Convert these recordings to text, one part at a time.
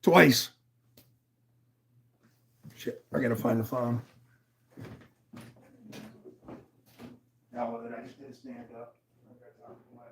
Twice. Shit, I gotta find the phone. Now that I just did stand up. I got time to play.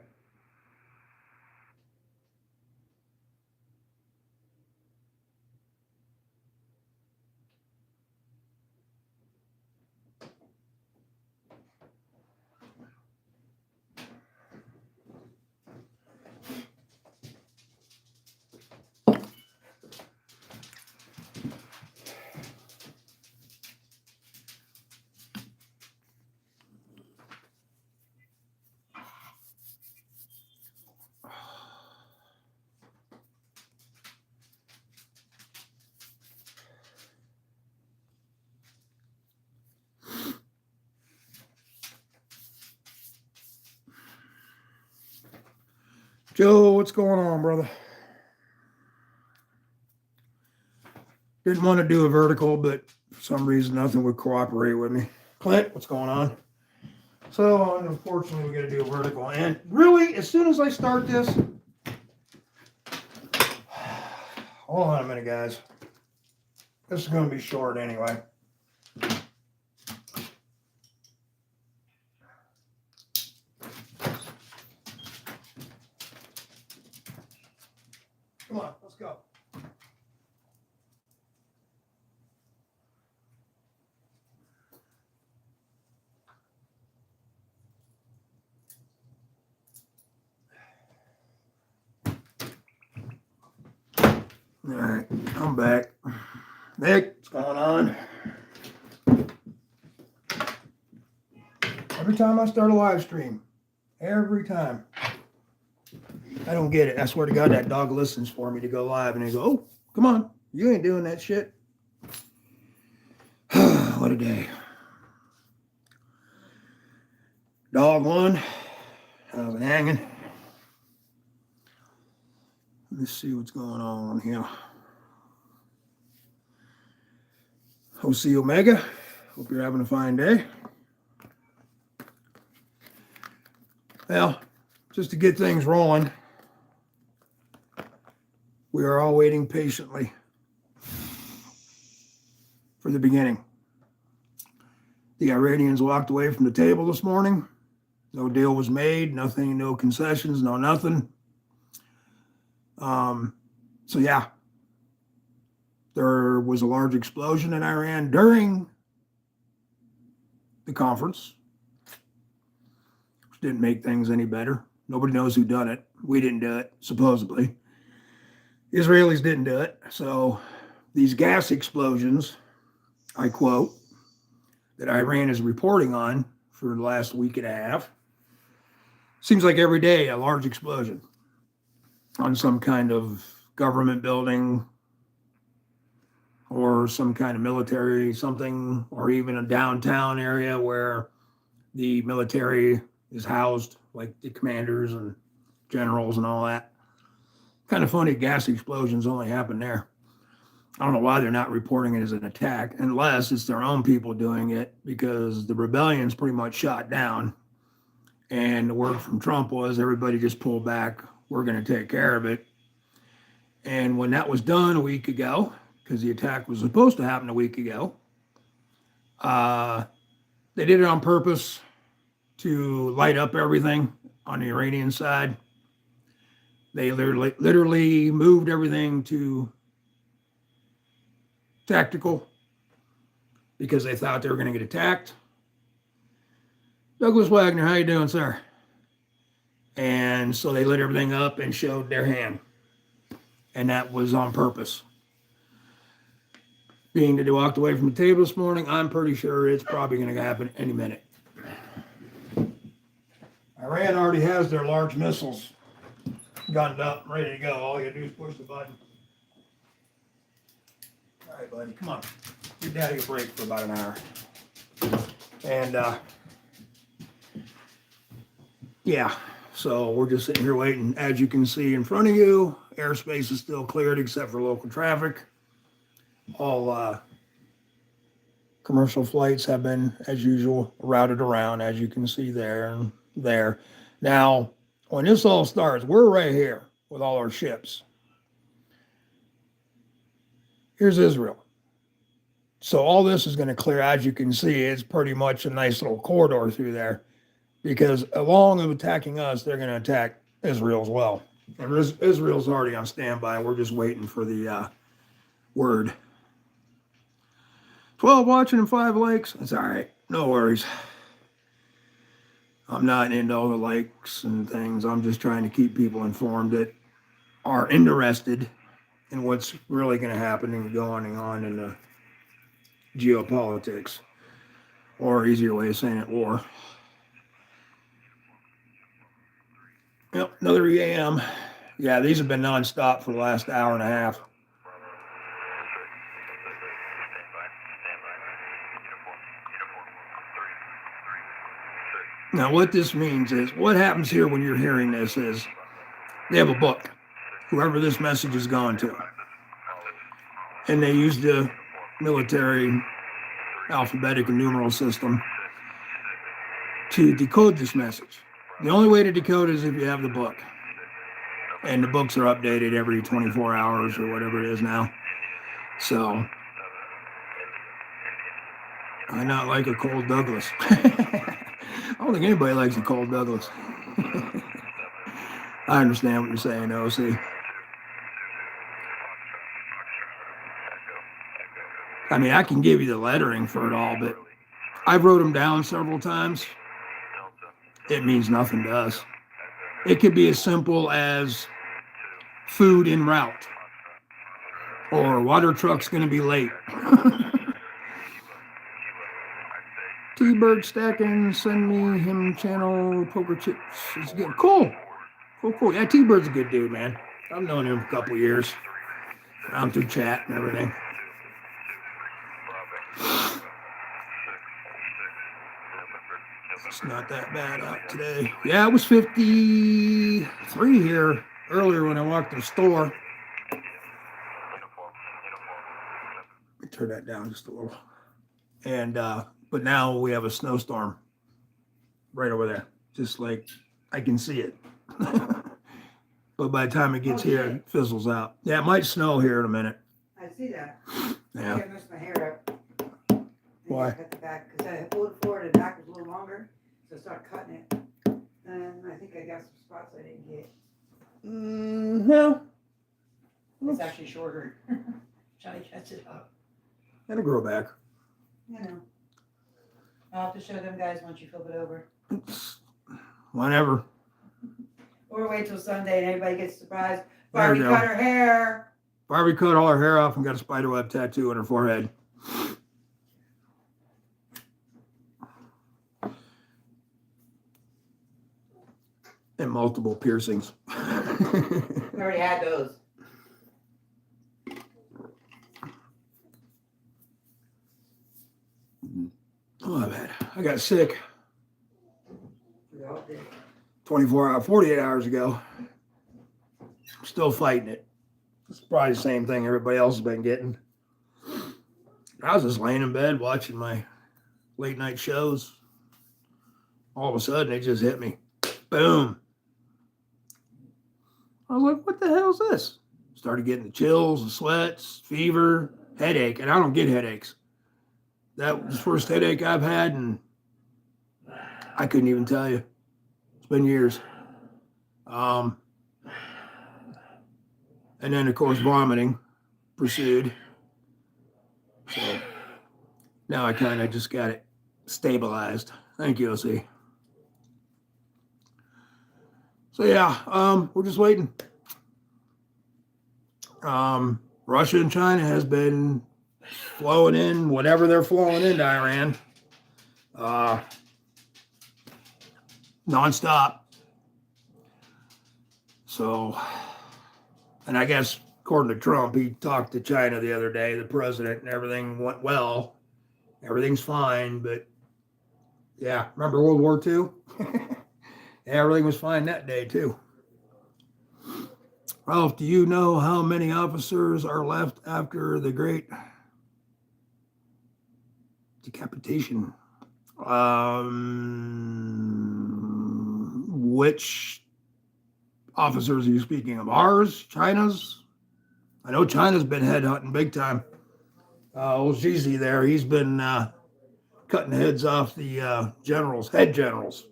Joe, what's going on, brother? Didn't want to do a vertical, but for some reason, nothing would cooperate with me. Clint, what's going on? So, unfortunately, we got to do a vertical. And really, as soon as I start this, hold on a minute, guys. This is going to be short anyway. Come on, let's go. All right, I'm back. Nick, what's going on? Every time I start a live stream, every time. I don't get it. I swear to God, that dog listens for me to go live, and they go, "Oh, come on, you ain't doing that shit." What a day. Dog won. I was hanging. Let's see what's going on here. OC Omega. Hope you're having a fine day. Well, just to get things rolling, we are all waiting patiently for the beginning. The Iranians walked away from the table this morning. No deal was made, nothing, no concessions, no nothing. So yeah, there was a large explosion in Iran during the conference, which didn't make things any better. Nobody knows who done it. We didn't do it, supposedly. Israelis didn't do it. So these gas explosions, I quote, that Iran is reporting on for the last week and a half, seems like every day a large explosion on some kind of government building or some kind of military something, or even a downtown area where the military is housed, like the commanders and generals and all that. Kind of funny, gas explosions only happen there. I don't know why they're not reporting it as an attack, unless it's their own people doing it, because the rebellion's pretty much shot down. And the word from Trump was, everybody just pull back. We're going to take care of it. And when that was done a week ago, because the attack was supposed to happen a week ago, they did it on purpose to light up everything on the Iranian side. They literally moved everything to tactical because they thought they were going to get attacked. Douglas Wagner, how you doing, sir? And so they lit everything up and showed their hand. And that was on purpose. Being that they walked away from the table this morning, I'm pretty sure it's probably going to happen any minute. Iran already has their large missiles gunned up, ready to go. All you do is push the button. All right, buddy, come on. Give Daddy a break for about an hour. And, yeah, so we're just sitting here waiting. As you can see in front of you, airspace is still cleared except for local traffic. All commercial flights have been, as usual, routed around, as you can see there and there. Now, when this all starts, we're right here with all our ships. Here's Israel. So all this is going to clear. As you can see, it's pretty much a nice little corridor through there, because along with attacking us, they're going to attack Israel as well. And Israel's already on standby. We're just waiting for the word. 12 watching and 5 likes. That's all right. No worries. I'm not into all the likes and things. I'm just trying to keep people informed that are interested in what's really going to happen and going on in the geopolitics, or easier way of saying it, war. Yep, another EAM. Yeah, these have been nonstop for the last hour and a half. Now, what this means is, what happens here when you're hearing this is, they have a book, whoever this message is going to, and they use the military alphabetic and numeral system to decode this message. The only way to decode it is if you have the book, and the books are updated every 24 hours or whatever it is now. So I not like a cold Douglas. I don't think anybody likes a cold Douglas. I understand what you're saying, OC. I mean, I can give you the lettering for it all, but I wrote them down several times. It means nothing to us. It could be as simple as food en route, or water truck's going to be late. T-Bird stacking, send me him channel poker chips. It's good. Cool. Cool. Yeah, T-Bird's a good dude, man. I've known him for a couple years. I'm through chat and everything. It's not that bad out today. Yeah, it was 53 here earlier when I walked to the store. Let me turn that down just a little. And but now we have a snowstorm right over there. Just like I can see it. But by the time it gets here, it fizzles out. Yeah, it might snow here in a minute. I see that. Yeah. I messed my hair up. Why? I cut the back because I pulled it forward and the back was a little longer, so I started cutting it. And I think I got some spots I didn't get. No. It's actually shorter. Trying to catch it up. It'll grow back. You know. I'll have to show them guys once you flip it over. Whenever. Or wait till Sunday and everybody gets surprised. There you Barbie go. cut her hair. Barbie cut all her hair off and got a spiderweb tattoo on her forehead. And multiple piercings. We already had those. Oh, my bad. I got sick We all did. 48 hours ago. I'm still fighting it. It's probably the same thing everybody else has been getting. I was just laying in bed watching my late night shows. All of a sudden, it just hit me. Boom. I was like, what the hell is this? Started getting the chills, the sweats, fever, headache. And I don't get headaches. That was the first headache I've had, and I couldn't even tell you. It's been years. And then, of course, vomiting pursued. So now I kind of just got it stabilized. Thank you, OC. So yeah, we're just waiting. Russia and China has been flowing in whatever they're flowing into Iran, nonstop. So, and I guess according to Trump, he talked to China the other day, the president, and everything went well. Everything's fine, but yeah, remember World War II? Everything was fine that day too. Ralph, do you know how many officers are left after the great decapitation? Which officers are you speaking of? Ours? China's? I know China's been headhunting big time. Old Zizi there, he's been cutting heads off the head generals,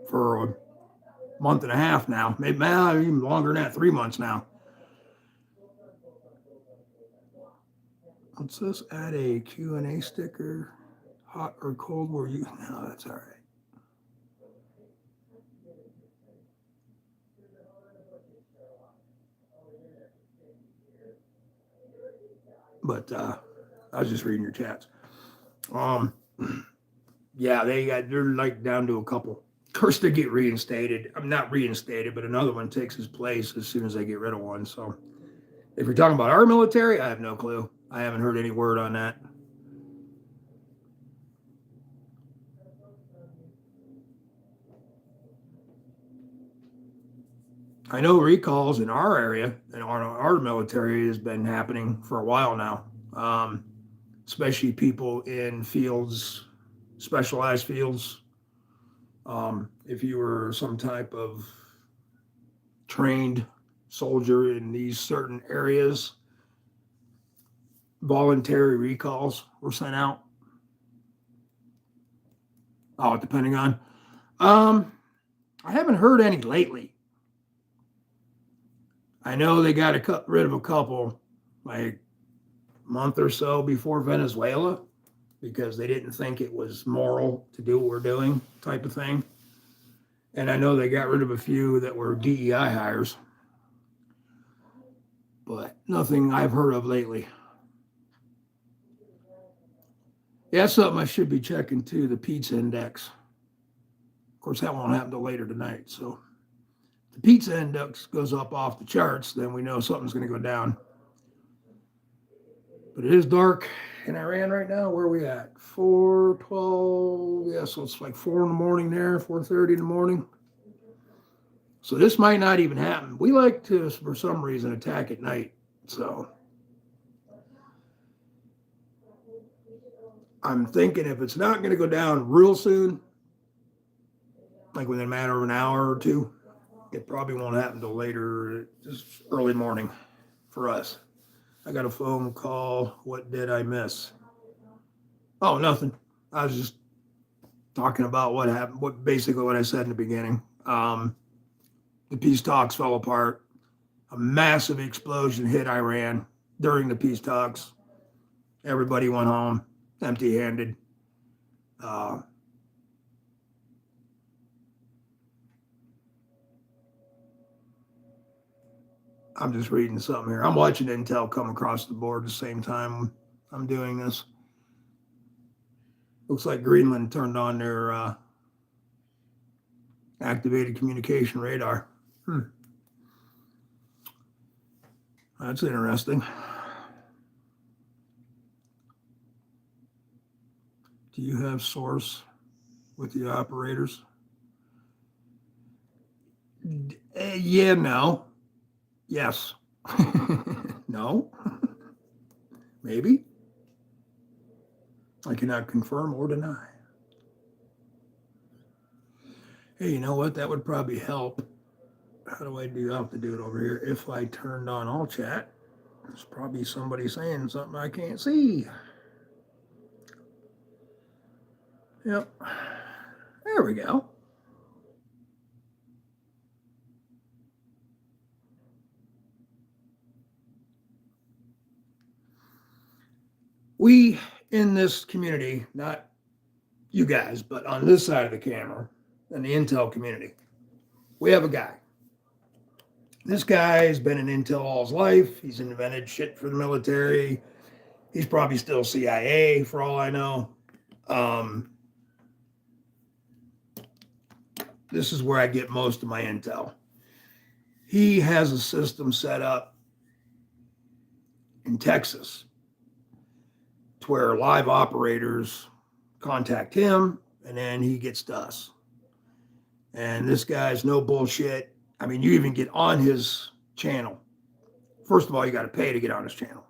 for a month and a half now. Maybe even longer than that, 3 months now. Let's just add a Q&A sticker. Hot or cold were you? No, that's all right. But I was just reading your chats. Yeah, they're like down to a couple. Of course, they get reinstated. I'm not reinstated, but another one takes his place as soon as they get rid of one. So, if you're talking about our military, I have no clue. I haven't heard any word on that. I know recalls in our area and our military has been happening for a while now, especially people in fields, specialized fields. If you were some type of trained soldier in these certain areas, voluntary recalls were sent out. Oh, depending on. I haven't heard any lately. I know they got to cut rid of a couple like a month or so before Venezuela because they didn't think it was moral to do what we're doing, type of thing. And I know they got rid of a few that were DEI hires, but nothing I've heard of lately. Yeah, that's something I should be checking too, the pizza index. Of course, that won't happen till later tonight. So if the pizza index goes up off the charts, then we know something's going to go down. But it is dark in Iran right now. Where are we at? 4:12. Yeah, so it's like 4 in the morning there, 4:30 in the morning. So this might not even happen. We like to, for some reason, attack at night. So I'm thinking if it's not going to go down real soon, like within a matter of an hour or two, it probably won't happen until later, just early morning for us. I got a phone call. What did I miss? Oh, nothing. I was just talking about what happened, basically what I said in the beginning. The peace talks fell apart. A massive explosion hit Iran during the peace talks. Everybody went home empty-handed. I'm just reading something here. I'm watching Intel come across the board at the same time I'm doing this. Looks like Greenland turned on their activated communication radar. That's interesting. Do you have source with the operators? Yeah, no. Yes. No. Maybe. I cannot confirm or deny. Hey, you know what? That would probably help. How do I do? I have to do it over here. If I turned on all chat, there's probably somebody saying something I can't see. Yep. There we go. We in this community, not you guys, but on this side of the camera, in the Intel community, we have a guy. This guy has been in Intel all his life. He's invented shit for the military. He's probably still CIA for all I know. This is where I get most of my intel. He has a system set up in Texas to where live operators contact him and then he gets to us. And this guy's no bullshit. I mean, you even get on his channel. First of all, you got to pay to get on his channel.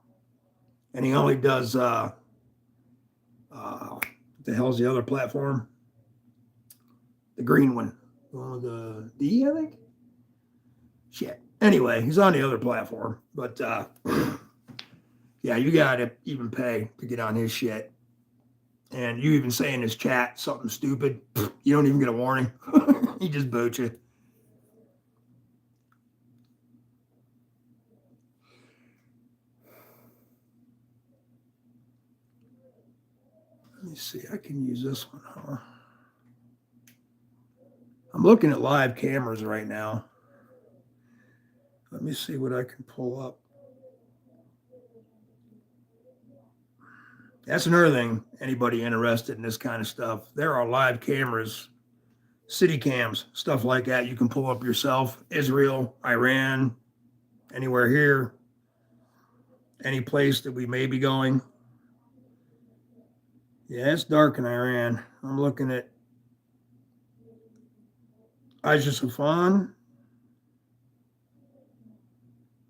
And he only does, what the hell's the other platform? The green one. The one with the D, I think? Shit. Anyway, he's on the other platform. But yeah, you gotta even pay to get on his shit. And you even say in his chat something stupid, you don't even get a warning. He just boots you. Let me see. I can use this one, huh? I'm looking at live cameras right now. Let me see what I can pull up. That's another thing, anybody interested in this kind of stuff. There are live cameras, city cams, stuff like that you can pull up yourself. Israel, Iran, anywhere here, any place that we may be going. Yeah, it's dark in Iran. I'm looking at Isfahan,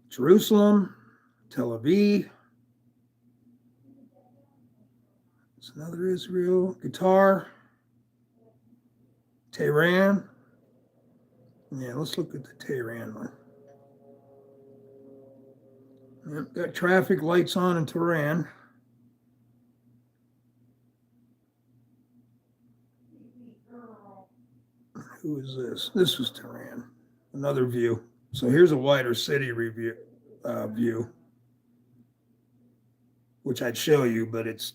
Jerusalem, Tel Aviv. It's another Israel, Qatar, Tehran. Yeah, let's look at the Tehran one. Yep, got traffic lights on in Tehran. Who is this? This was Tehran. Another view. So here's a wider city review view, which I'd show you, but it's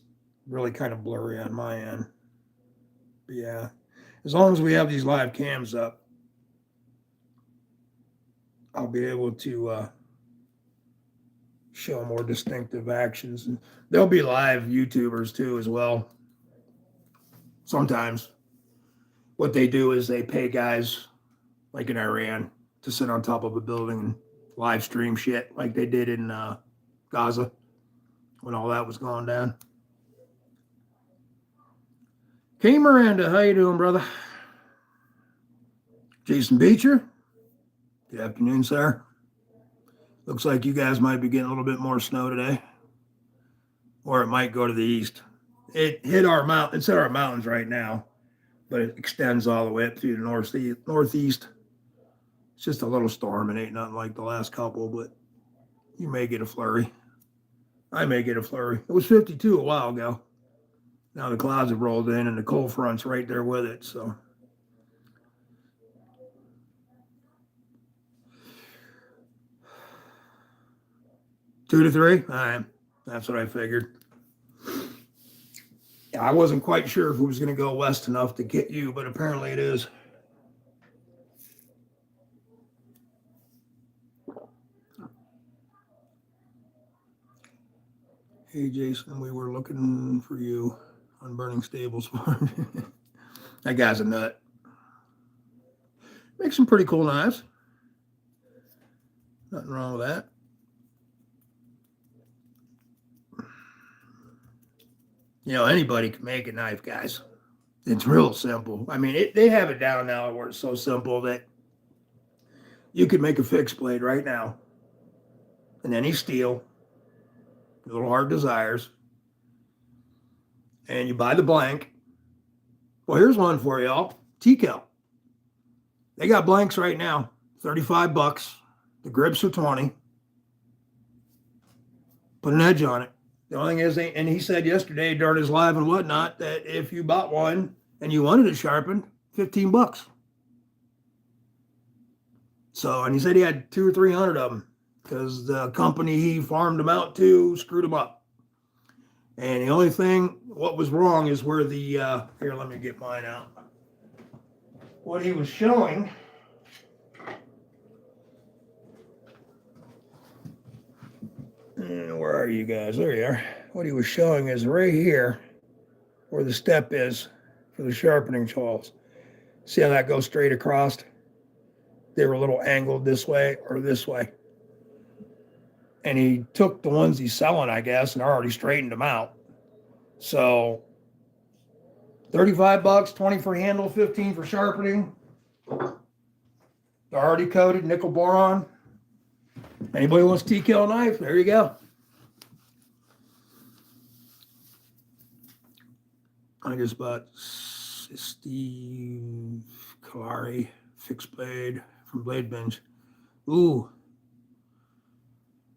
really kind of blurry on my end. But yeah, as long as we have these live cams up, I'll be able to show more distinctive actions. And there'll be live YouTubers too as well. Sometimes what they do is they pay guys like in Iran to sit on top of a building and live stream shit like they did in Gaza when all that was going down. K Miranda, how you doing, brother? Jason Beecher, good afternoon, sir. Looks like you guys might be getting a little bit more snow today, or it might go to the east. It hit our mountain. It's at our mountains right now, but it extends all the way up through the northeast. It's just a little storm. It ain't nothing like the last couple, but you may get a flurry. I may get a flurry. It was 52 a while ago. Now the clouds have rolled in and the cold front's right there with it. So 2 to 3. All right. That's what I figured. Yeah, I wasn't quite sure if it was going to go west enough to get you, but apparently it is. Hey, Jason, we were looking for you on Burning Stables. That guy's a nut. Makes some pretty cool knives. Nothing wrong with that. You know, anybody can make a knife, guys. It's real simple. I mean, they have it down now where it's so simple that you could make a fixed blade right now in any steel, little hard desires, and you buy the blank. Well, here's one for y'all. T-Kel. They got blanks right now, $35. The grips are 20. Put an edge on it. The only thing is, and he said yesterday during his live and whatnot that if you bought one and you wanted it sharpened, $15. So, and he said he had 200 or 300 of them because the company he farmed them out to screwed them up. And the only thing, what was wrong is where the, here, let me get mine out. What he was showing, where are you guys? There you are. What he was showing is right here where the step is for the sharpening tools. See how that goes straight across? They were a little angled this way or this way. And he took the ones he's selling, I guess, and already straightened them out. So $35, 20 for handle, 15 for sharpening. They're already coated, nickel boron. Anybody wants T-Kel knife? There you go. I just bought Steve Kalari fixed blade from Blade Binge. Ooh,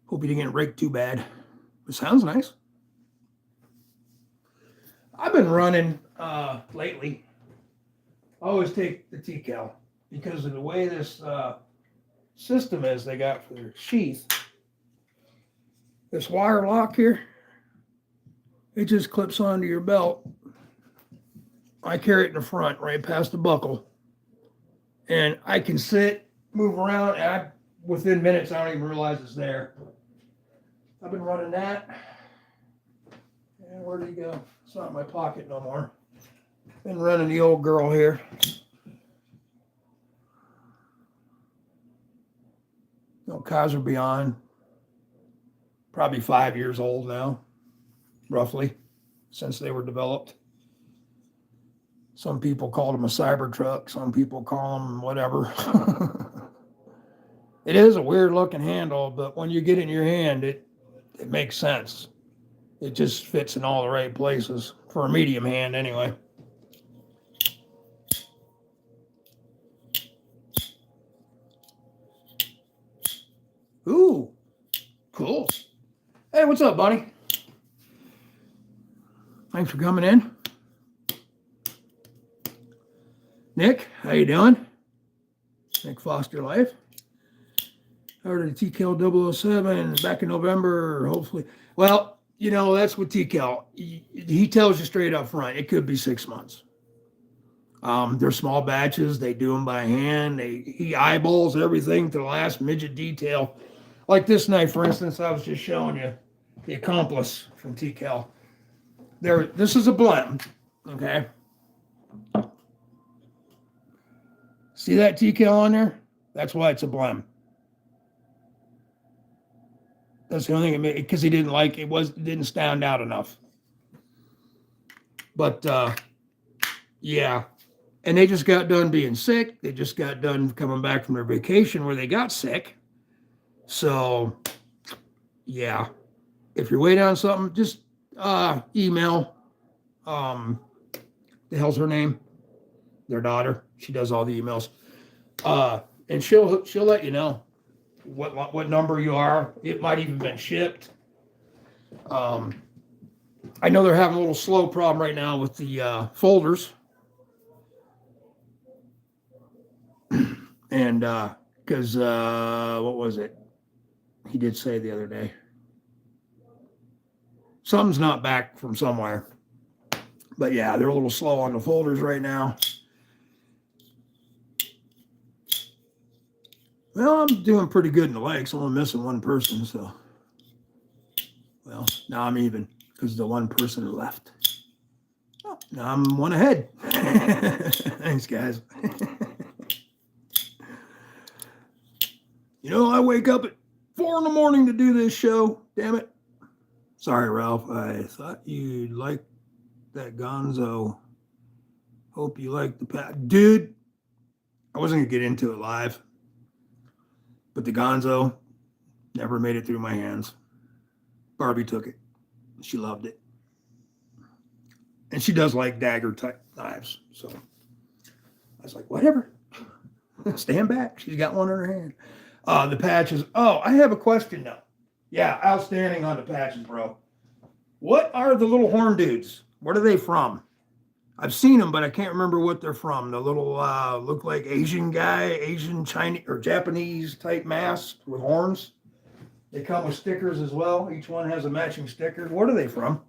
Hope you didn't get raked too bad. It sounds nice. I've been running lately. I always take the T-Cal because of the way this system is they got for their sheath. This wire lock here, it just clips onto your belt. I carry it in the front, right past the buckle. And I can sit, move around, and within minutes, I don't even realize it's there. I've been running that. And where'd he go? It's not in my pocket no more. Been running the old girl here. No, Kaiser Beyond. Probably 5 years old now, roughly, since they were developed. Some people call them a Cybertruck. Some people call them whatever. It is a weird looking handle, but when you get it in your hand, it makes sense. It just fits in all the right places for a medium hand anyway. Ooh, cool. Hey, what's up, buddy? Thanks for coming in. Nick, how you doing? Nick Foster Life. I heard of the TCal 007 back in November, hopefully. Well, you know, that's with TCal. He tells you straight up front, it could be 6 months. They're small batches. They do them by hand. He eyeballs everything to the last midget detail. Like this knife, for instance, I was just showing you, the Accomplice from TCal. This is a blend, okay? See that TCal on there? That's why it's a blend. That's the only thing it made, because he didn't like it, didn't stand out enough. But yeah. And they just got done being sick. They just got done coming back from their vacation where they got sick. So yeah. If you're waiting on something, just email the hell's her name? Their daughter. She does all the emails. And she'll let you know what number you are. It might even been shipped. I know they're having a little slow problem right now with the folders. And because what was it? He did say the other day. Something's not back from somewhere. But yeah, they're a little slow on the folders right now. Well, I'm doing pretty good in the legs. I'm only missing one person, so. Well, now I'm even because the one person left. Oh, now I'm one ahead. Thanks, guys. You know, I wake up at 4 in the morning to do this show. Damn it. Sorry, Ralph. I thought you'd like that Gonzo. Hope you like the dude. I wasn't gonna get into it live, but the Gonzo never made it through my hands. Barbie took it. She loved it, and she does like dagger type knives. So I was like, whatever. Stand back. She's got one in her hand. The patches. Oh, I have a question now. Yeah, outstanding on the patches, bro. What are the little horn dudes? What are they from? I've seen them, but I can't remember what they're from. The little look like Asian guy, Asian, Chinese, or Japanese type mask with horns. They come with stickers as well. Each one has a matching sticker. What are they from?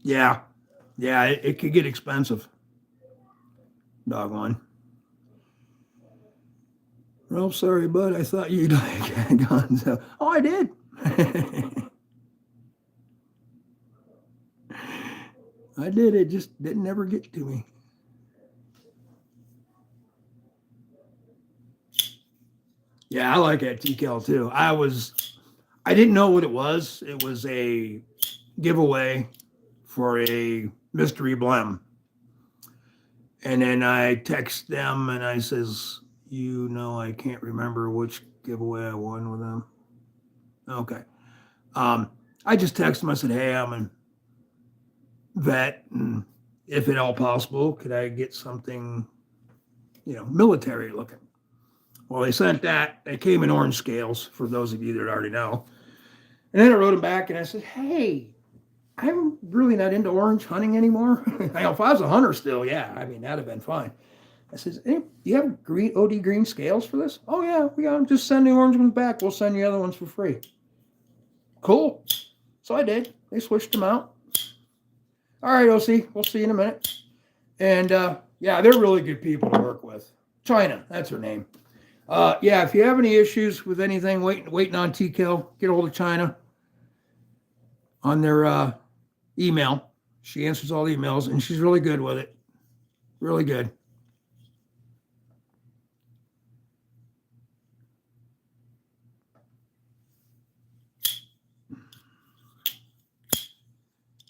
Yeah. Yeah, it could get expensive. Doggone. Well, sorry, bud. I thought you'd like guns. Oh, I did. I did. It just didn't ever get to me. Yeah, I like that TCal too. I didn't know what it was. It was a giveaway for a mystery blem. And then I text them and I says, you know, I can't remember which giveaway I won with them. Okay. I just texted him. I said, hey, I'm a vet, and if at all possible, could I get something, military looking? Well, they sent that. They came in orange scales, for those of you that already know. And then I wrote him back and I said, hey, I'm really not into orange hunting anymore. Now, if I was a hunter still, yeah, that'd have been fine. I said, hey, do you have green OD green scales for this? Oh, yeah, we got them. Just send the orange ones back. We'll send the other ones for free. Cool. So I did. They switched them out. All right, OC, we'll see you in a minute. And yeah, they're really good people to work with. China, that's her name. Yeah, if you have any issues with anything, waiting on T-Kill, get a hold of China on their email. She answers all the emails, and she's really good with it. Really good.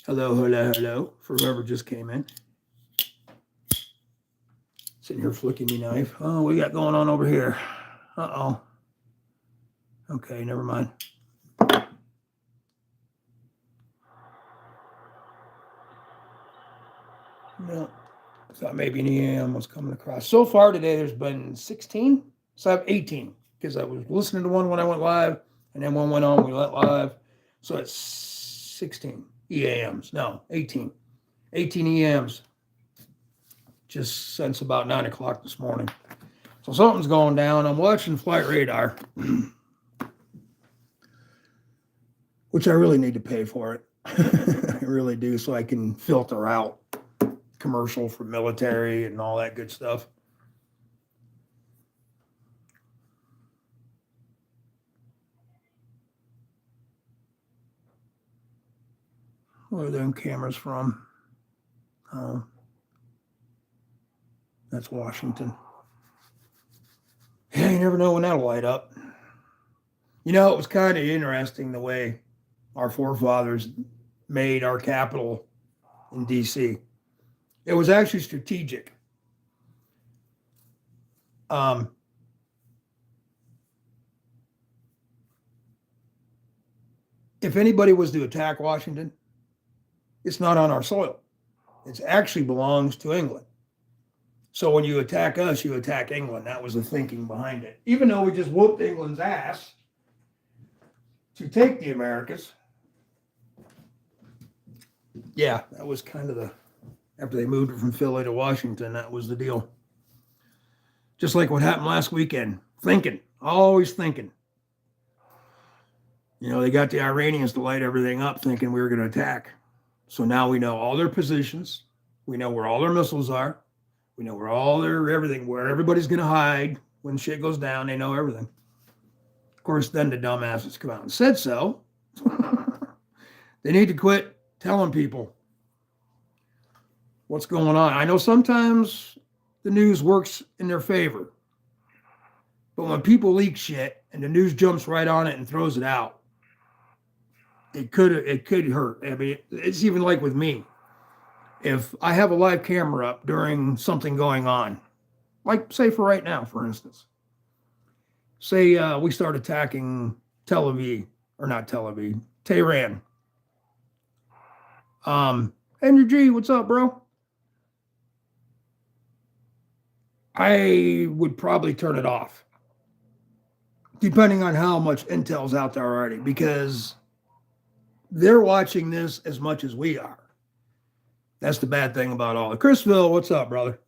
Hello, hello, hello, for whoever just came in. Sitting here flicking me knife. Oh, what we got going on over here? Uh-oh. Okay, never mind. No, I thought maybe an EAM was coming across. So far today, there's been 16, so I have 18, because I was listening to one when I went live, and then one went on, we went live. So it's 16 EAMs. No, 18. 18 EAMs. Just since about 9 o'clock this morning. So something's going down. I'm watching flight radar, which I really need to pay for it. I really do, so I can filter out commercial for military and all that good stuff. Where are them cameras from? Oh, that's Washington. Yeah, you never know when that'll light up. It was kind of interesting the way our forefathers made our capital in D.C. It was actually strategic. If anybody was to attack Washington, it's not on our soil. It actually belongs to England. So when you attack us, you attack England. That was the thinking behind it. Even though we just whooped England's ass to take the Americas. Yeah, that was kind of after they moved it from Philly to Washington, that was the deal. Just like what happened last weekend. Thinking, always thinking. They got the Iranians to light everything up thinking we were going to attack. So now we know all their positions. We know where all their missiles are. We know where all their everything, where everybody's going to hide when shit goes down. They know everything. Of course, then the dumbasses come out and said so. They need to quit telling people what's going on. I know sometimes the news works in their favor. But when people leak shit and the news jumps right on it and throws it out, it could hurt. I mean, it's even like with me. If I have a live camera up during something going on, like say for right now, for instance, say we start attacking Tehran. Andrew G, what's up, bro? I would probably turn it off, depending on how much intel's out there already, because they're watching this as much as we are. That's the bad thing about all it. Chrisville, what's up, brother?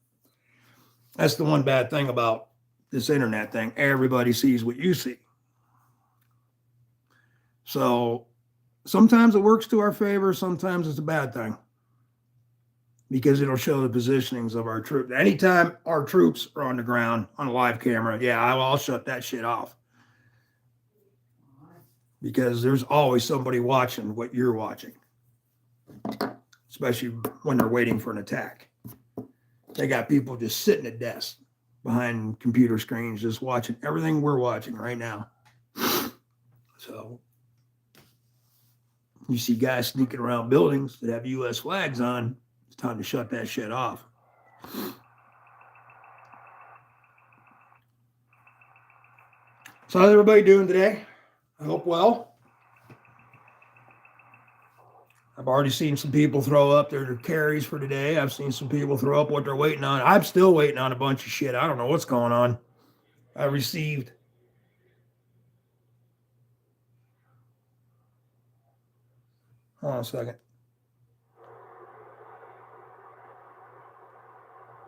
That's the one bad thing about this internet thing. Everybody sees what you see. So sometimes it works to our favor. Sometimes it's a bad thing, because it'll show the positionings of our troops. Anytime our troops are on the ground on a live camera, yeah, I'll shut that shit off. Because there's always somebody watching what you're watching. Especially when they're waiting for an attack. They got people just sitting at desks behind computer screens, just watching everything we're watching right now. So you see guys sneaking around buildings that have U.S. flags on. It's time to shut that shit off. So how's everybody doing today? I hope well. I've already seen some people throw up their carries for today. I've seen some people throw up what they're waiting on. I'm still waiting on a bunch of shit. I don't know what's going on. I received hold on a second.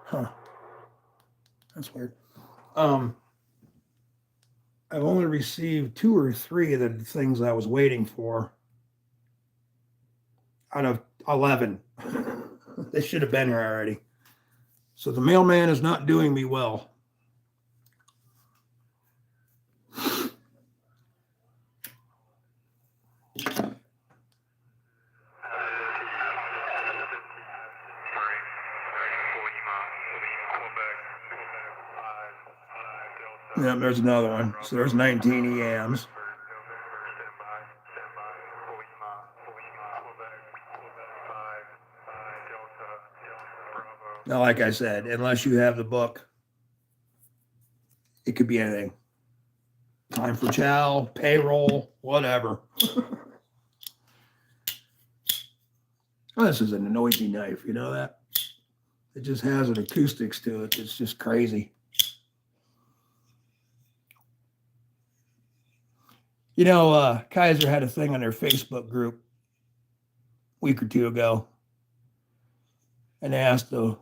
Huh. That's weird. I've only received 2 or 3 of the things I was waiting for out of 11. They should have been here already. So the mailman is not doing me well. Yeah, there's another one. So there's 19 EMs. Now, like I said, unless you have the book, it could be anything. Time for chow, payroll, whatever. Oh, this is a noisy knife, you know that? It just has an acoustics to it. It's just crazy. You know, Kaiser had a thing on their Facebook group a week or 2 ago, and they asked the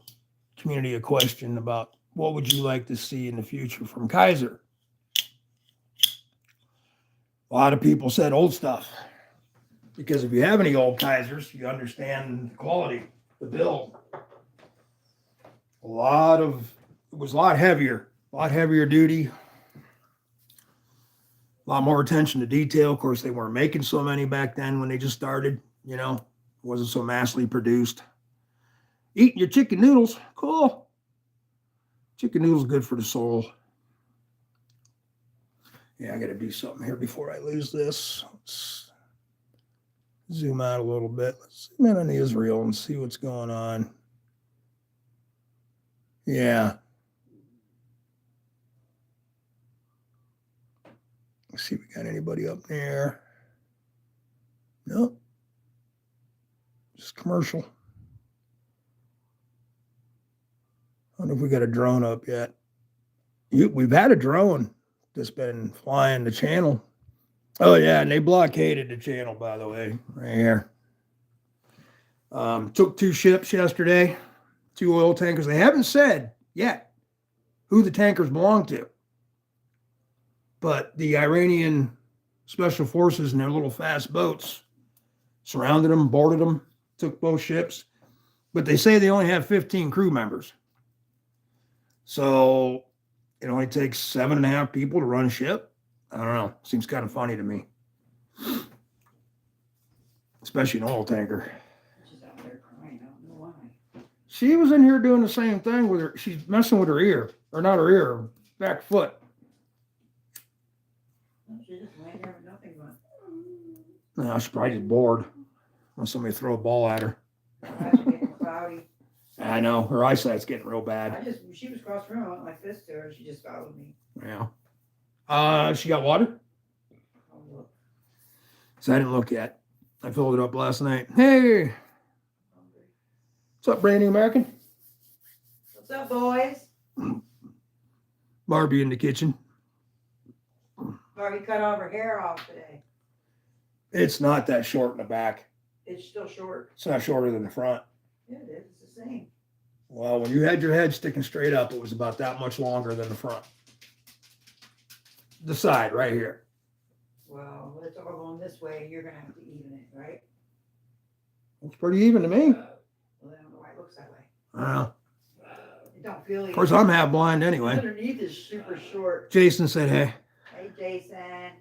community a question about what would you like to see in the future from Kaiser? A lot of people said old stuff, because if you have any old Kaisers, you understand the quality, the build. It was a lot heavier duty, a lot more attention to detail. Of course, they weren't making so many back then when they just started, you know, it wasn't so massively produced. Eating your chicken noodles, cool. Chicken noodles good for the soul. Yeah, I got to do something here before I lose this. Let's zoom out a little bit. Let's zoom in on Israel and see what's going on. Yeah. Let's see if we got anybody up there. Nope. Just commercial. I don't know if we got a drone up yet. We've had a drone that's been flying the channel. Oh, yeah, and they blockaded the channel, by the way, right here. Took 2 ships yesterday, 2 oil tankers. They haven't said yet who the tankers belong to. But the Iranian special forces in their little fast boats surrounded them, boarded them, took both ships. But they say they only have 15 crew members. So it only takes 7.5 people to run a ship. I don't know. Seems kind of funny to me. Especially an oil tanker. She's out there crying. I don't know why. She was in here doing the same thing with her. She's messing with her ear. Or not her ear, her back foot. She's just laying there with nothing but. No, she's probably just bored. Want somebody to throw a ball at her. Her eyes are getting cloudy. I know. Her eyesight's getting real bad. She was across the room. I went my fist to her. She just followed me. Yeah. She got water? Oh, look. So I didn't look yet. I filled it up last night. Hey. What's up, brand new American? What's up, boys? Barbie in the kitchen. Barbie cut all her hair off today. It's not that short in the back. It's still short. It's not shorter than the front. Yeah, it is. It's the same. Well, when you had your head sticking straight up, it was about that much longer than the front. The side right here. Well, it's all going this way. You're going to have to even it, right? It's pretty even to me. Well, I don't know why it looks that way. I don't know. It don't feel Of course, I'm half blind anyway. Underneath is super short. Jason said, hey. Hey, Jason.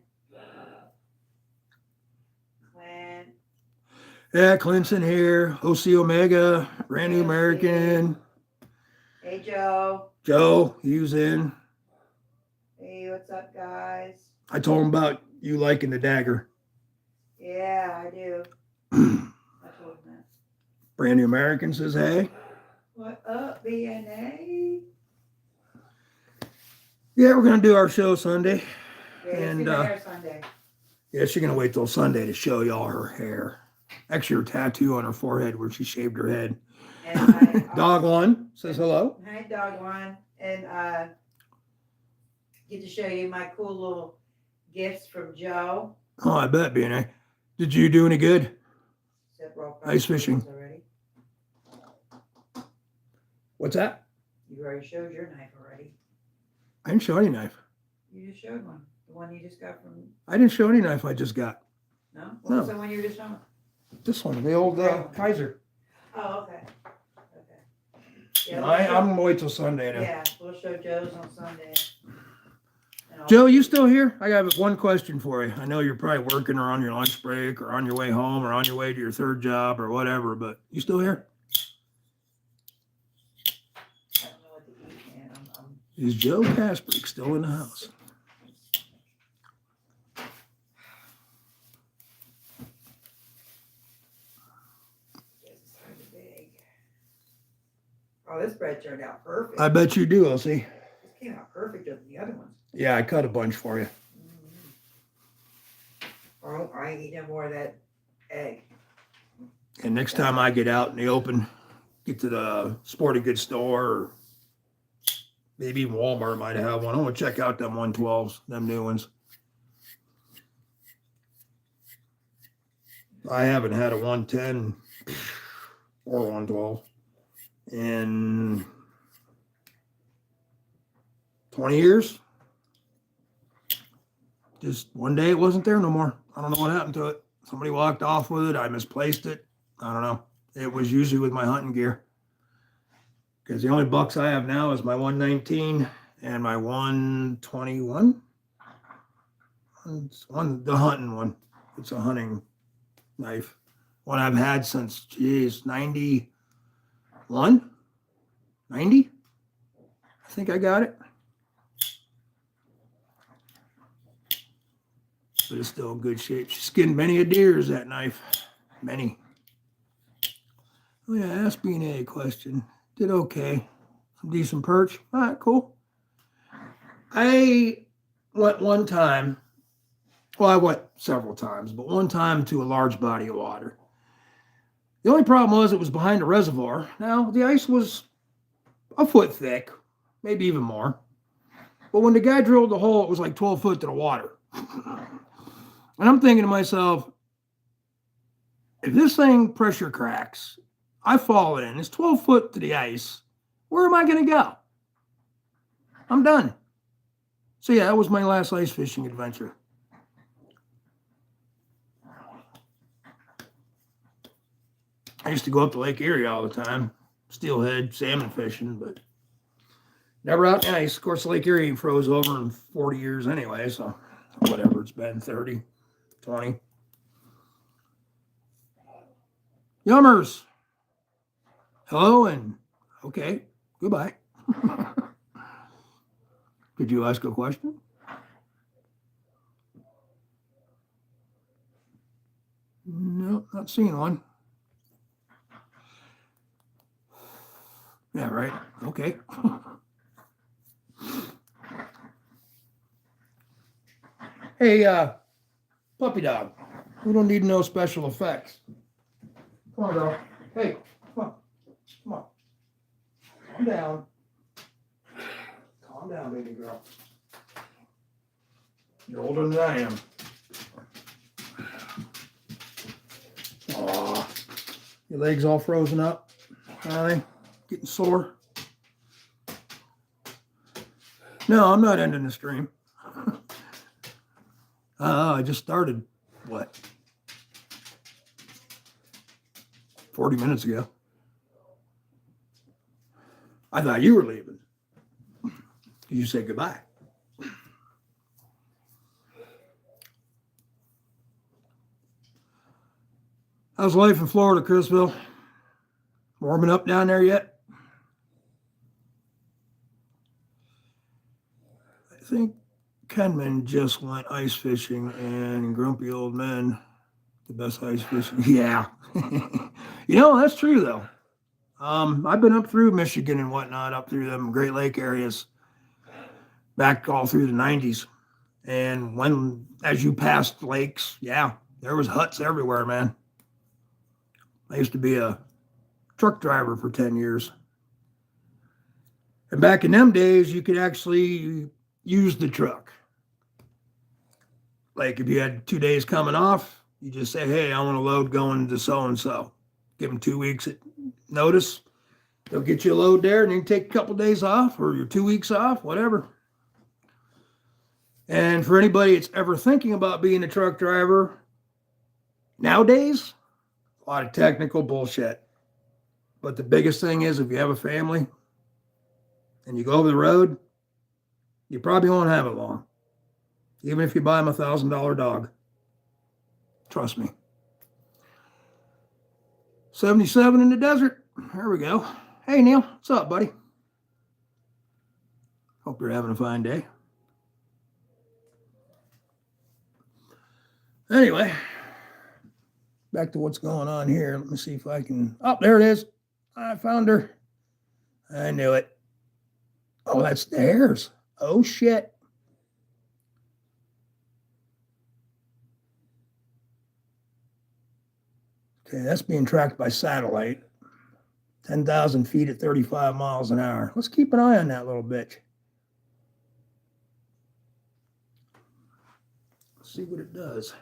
Clint. Yeah, Clinton here. OC Omega. Randy American. Hey, Joe. Joe, he was in. Hey, what's up, guys? I told him about you liking the dagger. Yeah, I do. I told him that. Brand new American says, hey. What up, BNA? Yeah, we're going to do our show Sunday. Yeah, you'll see And my hair Sunday. yeah, she's gonna wait till Sunday to show y'all her hair. Actually, her tattoo on her forehead where she shaved her head. And Dog one says hello. Hi, dog one. And get to show you my cool little gifts from Joe. Oh, I bet, B&A. Did you do any good? Said Rolf Ice fishing. already. What's that? You already showed your knife already. I didn't show any knife. You just showed one. The one you just got from. I didn't show any knife I just got. No? What was the one you were just showing? This one, the old Kaiser. Oh, okay. Okay. I'm Yeah, gonna wait till Sunday. yeah, we'll show Joe's on Sunday. Joe, you still here? I have one question for you. I know you're probably working or on your lunch break or on your way home or on your way to your third job or whatever, but you still here? I don't know what to eat, man. Is Joe Kasprick still in the house? Oh, this bread turned out perfect. I bet you do, Elsie. This came out perfecter than the other ones. Yeah, I cut a bunch for you. Oh, I ain't eating no more of that egg. And next time I get out in the open, get to the sporting goods store or maybe even Walmart might have one. I want to check out them 112s, them new ones. I haven't had a 110 or 112 in 20 years. Just one day it wasn't there no more. I don't know what happened to it. Somebody walked off with it. I misplaced it. I don't know. It was usually with my hunting gear. Because the only bucks I have now is my 119 and my 121. It's the hunting one. It's a hunting knife. One I've had since, 91? 90? I think I got it. But it's still in good shape. She skinned many a deers, that knife. Many. Oh yeah, ask B&A a question. Did okay. Some decent perch. All right, cool. I went one time. Well, I went several times, but one time to a large body of water. The only problem was it was behind a reservoir. Now, the ice was a foot thick, maybe even more. But when the guy drilled the hole, it was like 12 foot to the water. And I'm thinking to myself, if this thing pressure cracks, I fall in, it's 12 foot to the ice, where am I going to go? I'm done. So yeah, that was my last ice fishing adventure. I used to go up to Lake Erie all the time, steelhead, salmon fishing, but never out in the ice. Of course, Lake Erie ain't froze over in 40 years anyway, so whatever it's been, 30, 20. Yummers. Hello and okay, goodbye. Did you ask a question? No, not seeing one. Yeah, right. Okay. Hey, puppy dog. We don't need no special effects. Come on, girl. Hey, come on. Come on. Calm down. Calm down, baby girl. You're older than I am. Aw. Your legs all frozen up. Are they? Getting sore? No, I'm not ending the stream. I just started, what? 40 minutes ago. I thought you were leaving. Did you say goodbye? How's life in Florida, Chrisville? Warming up down there yet? I think Kenman just went ice fishing and Grumpy Old Men, the best ice fishing. Yeah. You know, that's true though. I've been up through Michigan and whatnot, up through them Great Lake areas, back all through the 90s. And as you passed lakes, yeah, there was huts everywhere, man. I used to be a truck driver for 10 years. And back in them days, you could actually use the truck. Like if you had 2 days coming off, you just say, hey, I want a load going to so and so. Give them 2 weeks notice. They'll get you a load there, and you can take a couple days off or your 2 weeks off, whatever. And for anybody that's ever thinking about being a truck driver, nowadays, a lot of technical bullshit. But the biggest thing is if you have a family and you go over the road, you probably won't have it long. Even if you buy them $1,000 dog. Trust me. 77 in the desert. There we go. Hey, Neil. What's up, buddy? Hope you're having a fine day. Anyway, back to what's going on here. Let me see if I can. Oh, there it is. I found her. I knew it. Oh, that's the hares. Oh, shit. Okay, that's being tracked by satellite. 10,000 feet at 35 miles an hour. Let's keep an eye on that little bitch. Let's see what it does.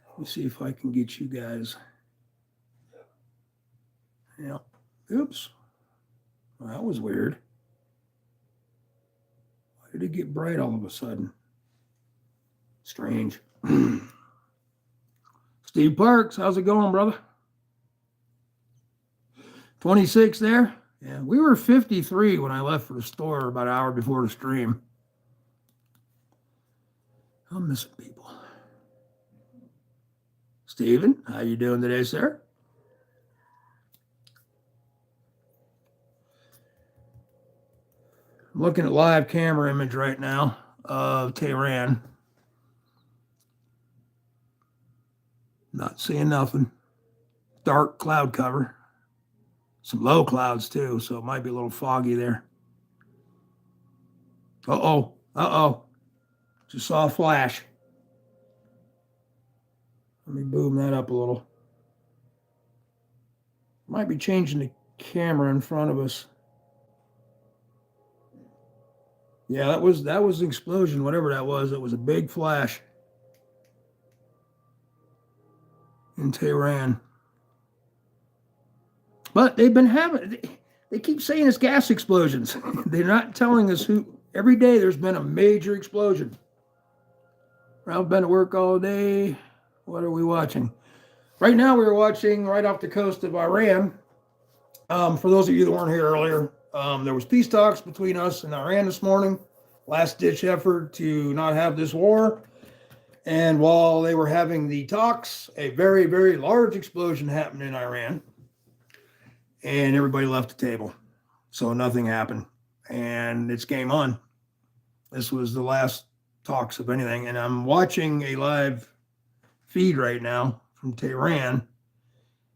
Let me see if I can get you guys. Yeah. Oops. Well, that was weird. Why did it get bright all of a sudden? Strange. Steve Parks, how's it going, brother? 26 there? Yeah, we were 53 when I left for the store about an hour before the stream. I'm missing people. Steven, how you doing today, sir? I'm looking at live camera image right now of Tehran. Not seeing nothing. Dark cloud cover. Some low clouds too, so it might be a little foggy there. Uh-oh. Uh-oh. Just saw a flash. Let me boom that up a little. Might be changing the camera in front of us. Yeah, that was an explosion, whatever that was. It was a big flash in Tehran. But they've been having, they keep saying it's gas explosions. They're not telling us who. Every day there's been a major explosion. I've been at work all day. What are we watching? Right now we're watching right off the coast of Iran. For those of you that weren't here earlier, there was peace talks between us and Iran this morning. Last ditch effort to not have this war. And while they were having the talks, a very, very large explosion happened in Iran. And everybody left the table. So nothing happened. And it's game on. This was the last talks of anything. And I'm watching a live feed right now from Tehran.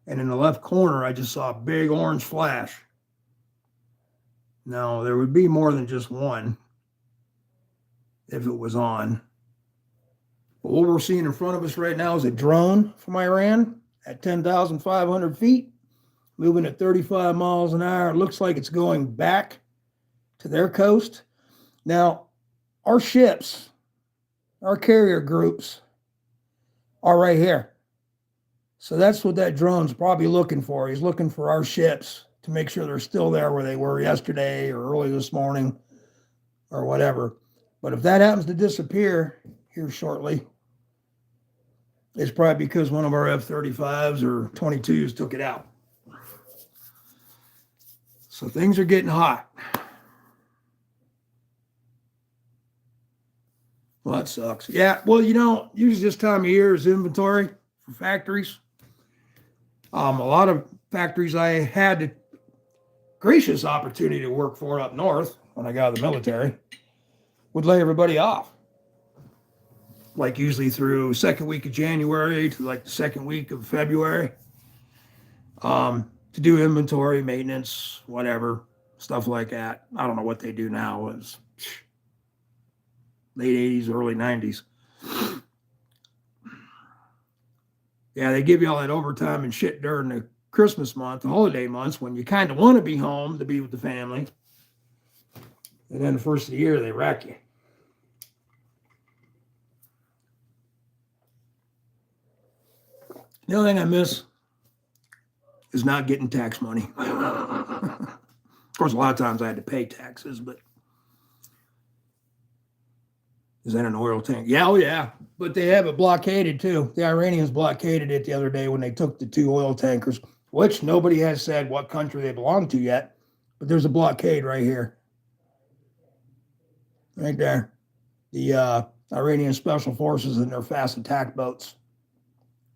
And in the left corner, I just saw a big orange flash. Now, there would be more than just one if it was on. But what we're seeing in front of us right now is a drone from Iran at 10,500 feet, moving at 35 miles an hour. It looks like it's going back to their coast. Now, our ships, our carrier groups are right here. So that's what that drone's probably looking for. He's looking for our ships to make sure they're still there where they were yesterday or early this morning or whatever. But if that happens to disappear here shortly, it's probably because one of our F-35s or 22s took it out. So things are getting hot. Well, that sucks. Yeah, well, usually this time of year is inventory for factories. A lot of factories I had the gracious opportunity to work for up north when I got out of the military would lay everybody off. Like usually through second week of January to like the second week of February. To do inventory, maintenance, whatever, stuff like that. I don't know what they do now. late 80s, early 90s. Yeah, they give you all that overtime and shit during the Christmas month, the holiday months, when you kind of want to be home to be with the family. And then the first of the year, they rack you. The only thing I miss is not getting tax money. Of course, a lot of times I had to pay taxes, but is that an oil tank? Yeah, oh yeah. But they have it blockaded too. The Iranians blockaded it the other day when they took the 2 oil tankers, which nobody has said what country they belong to yet. But there's a blockade right here. Right there. The Iranian special forces and their fast attack boats.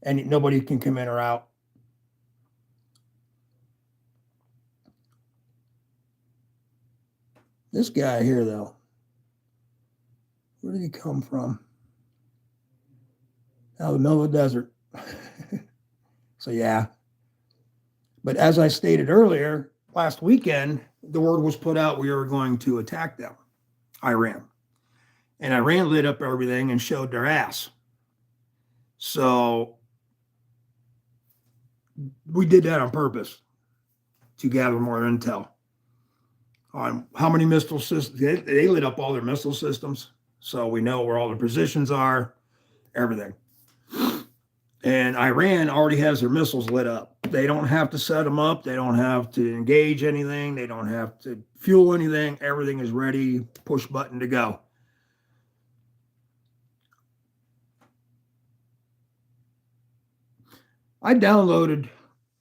And nobody can come in or out. This guy here, though, where did he come from? Out of the middle of the desert. So, yeah. But as I stated earlier, last weekend, the word was put out we were going to attack them, Iran. And Iran lit up everything and showed their ass. So we did that on purpose to gather more intel on how many missile systems. They lit up all their missile systems. So we know where all the positions are, everything. And Iran already has their missiles lit up. They don't have to set them up. They don't have to engage anything. They don't have to fuel anything. Everything is ready, push button to go. I downloaded,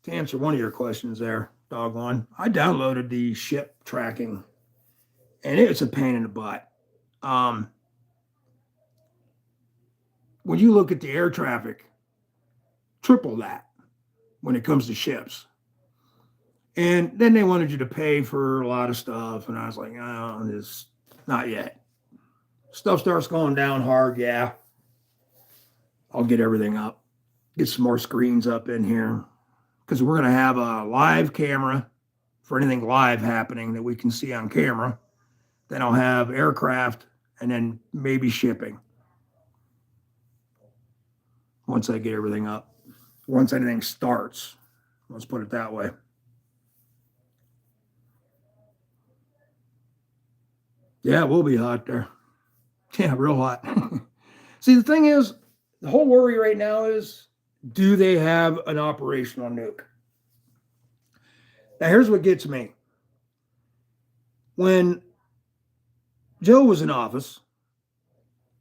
to answer one of your questions there, Doggone, I downloaded the ship tracking, and it's a pain in the butt. When you look at the air traffic, triple that when it comes to ships. And then they wanted you to pay for a lot of stuff, and I was like, oh, this not yet. Stuff starts going down hard, yeah. I'll get everything up. Get some more screens up in here, because we're going to have a live camera for anything live happening that we can see on camera. Then I'll have aircraft and then maybe shipping once I get everything up. Once anything starts, let's put it that way. Yeah, it will be hot there. Yeah, real hot. See, the thing is, the whole worry right now is, do they have an operational nuke? Now, here's what gets me. When Joe was in office,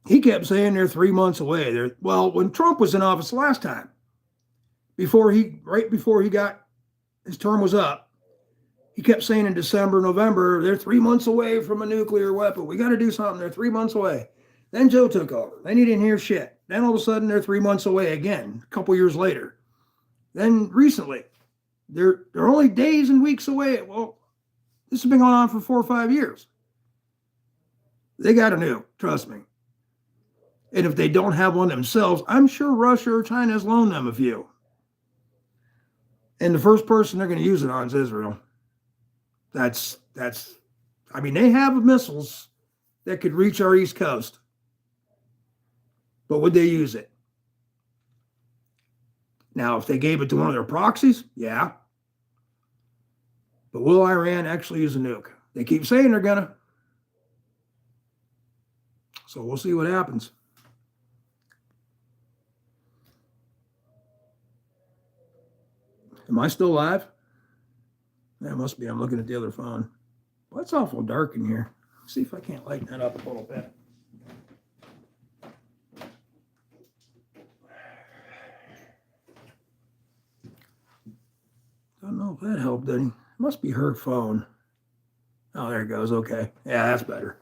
he kept saying they're 3 months away. Well, when Trump was in office last time, right before he got, his term was up, he kept saying in December, November, they're 3 months away from a nuclear weapon. We got to do something. They're 3 months away. Then Joe took over. Then he didn't hear shit. Then all of a sudden they're 3 months away again, a couple years later. Then recently, they're only days and weeks away. Well, this has been going on for 4 or 5 years. They got a nuke, trust me. And if they don't have one themselves, I'm sure Russia or China has loaned them a few. And the first person they're going to use it on is Israel. I mean, they have missiles that could reach our East Coast. But would they use it? Now, if they gave it to one of their proxies, yeah. But will Iran actually use a nuke? They keep saying they're gonna. So we'll see what happens. Am I still live? Yeah, it must be. I'm looking at the other phone. Well, it's awful dark in here. Let's see if I can't lighten that up a little bit. Don't know if that helped any. It must be her phone. Oh, there it goes. Okay. Yeah, that's better.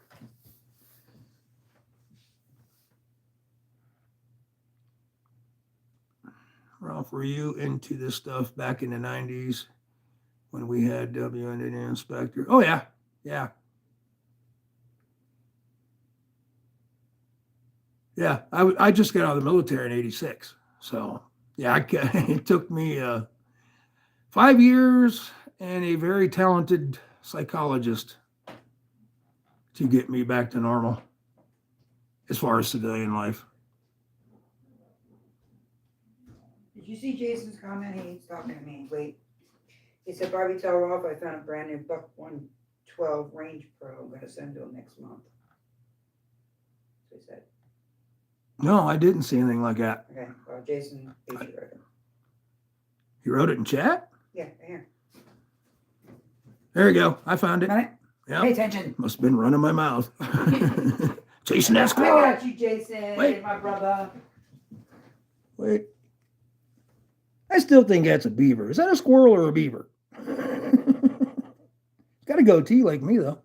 Ralph, were you into this stuff back in the 90s when we had WND Inspector? Oh, yeah. Yeah. Yeah. I just got out of the military in 86. So, yeah, it took me 5 years and a very talented psychologist to get me back to normal. as far as civilian life. Did you see Jason's comment? He's talking to me. Wait. He said, Barbie, tell Rolf I found a brand new Buck 112 Range Pro. I'm going to send to him next month. So he said. No, I didn't see anything like that. Okay, well, Jason Beecher wrote it. You wrote it in chat? Yeah, right here. There you go. I found it. Got it? Yeah. Pay attention. Must have been running my mouth. Jason I Esquire. got you, Jason. Wait. My brother. Wait. I still think that's a beaver. Is that a squirrel or a beaver? It's got a goatee like me, though.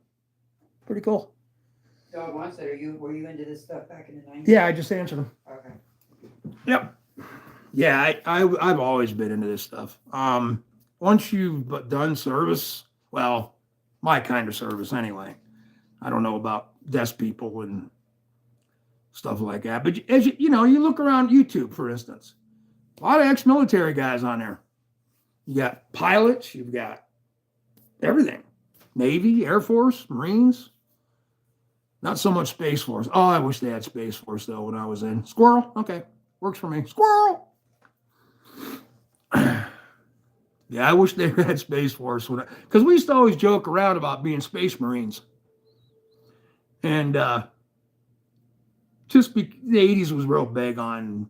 Pretty cool. Dog wants it. Were you into this stuff back in the 90s? Yeah, I just answered him. Okay. Yep. Yeah, I've always been into this stuff. Once you've done service, well, my kind of service anyway. I don't know about desk people and stuff like that. But as you know, you look around YouTube, for instance, a lot of ex-military guys on there. You got pilots, you've got everything. Navy, Air Force, Marines. Not so much Space Force. Oh, I wish they had Space Force, though, when I was in. Squirrel? Okay. Works for me. Squirrel! Yeah, I wish they had Space Force. Because we used to always joke around about being Space Marines. And the 80s was real big on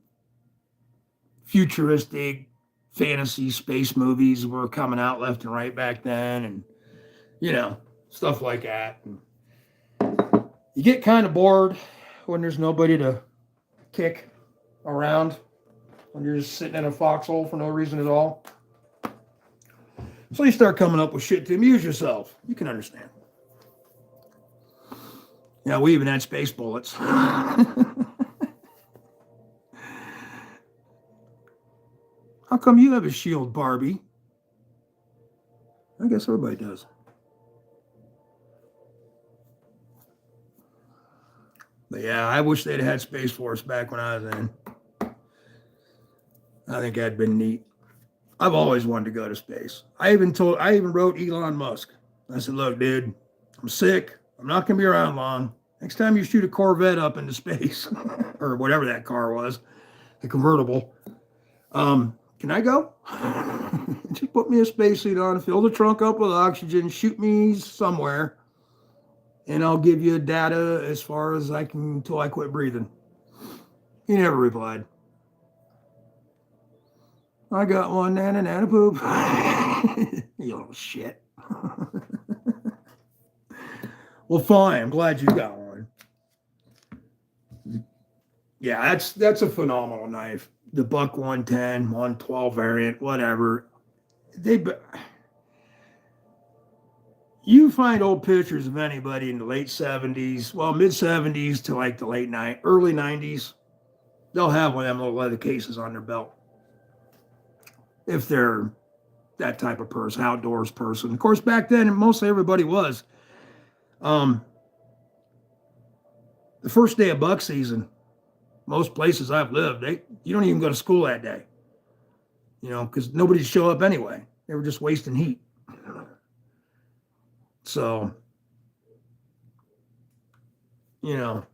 futuristic fantasy space movies were coming out left and right back then. And, you know, stuff like that. And you get kind of bored when there's nobody to kick around, when you're just sitting in a foxhole for no reason at all. So you start coming up with shit to amuse yourself. You can understand. Yeah, we even had space bullets. How come you have a shield, Barbie? I guess everybody does. But yeah, I wish they'd had Space Force back when I was in. I think that'd been neat. I've always wanted to go to space. I even wrote Elon Musk. I said, look, dude, I'm sick. I'm not going to be around long. Next time you shoot a Corvette up into space, or whatever that car was, the convertible, can I go? Just put me a spacesuit on, fill the trunk up with oxygen, shoot me somewhere, and I'll give you data as far as I can until I quit breathing. He never replied. I got one, nana poop. You little shit. Well, fine. I'm glad you got one. Yeah, that's a phenomenal knife. The Buck 110, 112 variant, whatever. You find old pictures of anybody in the late 70s, well, mid 70s to like the early 90s. They'll have one of them little leather cases on their belt. If they're that type of person, outdoors person. Of course, back then, mostly everybody was. The first day of buck season, most places I've lived, you don't even go to school that day. You know, because nobody'd show up anyway. They were just wasting heat. So, you know,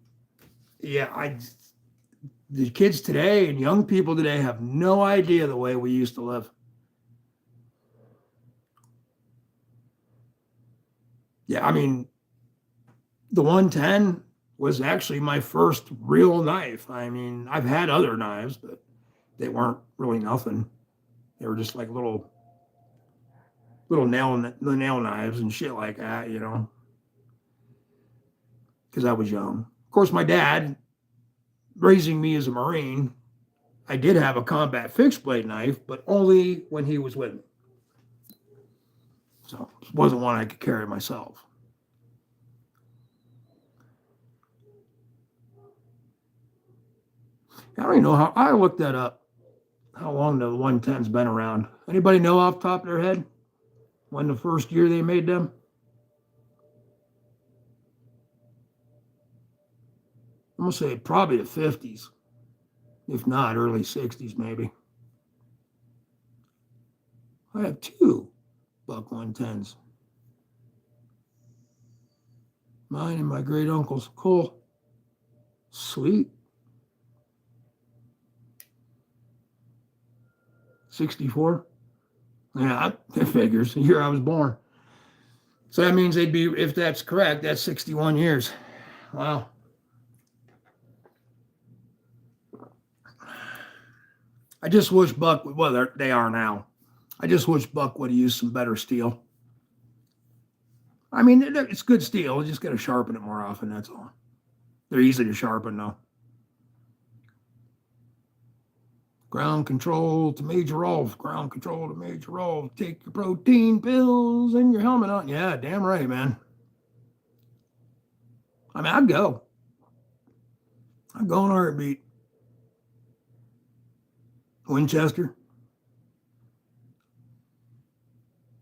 yeah, the kids today and young people today have no idea the way we used to live. Yeah, I mean, the 110 was actually my first real knife. I mean, I've had other knives, but they weren't really nothing. They were just like little nail knives and shit like that, you know, because I was young. Of course, my dad, raising me as a Marine, I did have a combat fixed blade knife, but only when he was with me. So it wasn't one I could carry myself. I don't even know how, I looked that up, how long the 110's been around. Anybody know off the top of their head when the first year they made them? I'm going to say probably the 50s, if not early 60s maybe. I have two Buck 110s. Mine and my great uncle's. Cool. Sweet. 64. Yeah, that figures. The year I was born. So that means they'd be, if that's correct, that's 61 years. Wow. I just wish Buck, well, they are now. I just wish Buck would have used some better steel. I mean, it's good steel. You just got to sharpen it more often, that's all. They're easy to sharpen, though. Ground control to Major Rolf. Ground control to Major Rolf. Take your protein pills and your helmet on. Yeah, damn right, man. I mean, I'd go. I'd go in a heartbeat. Winchester.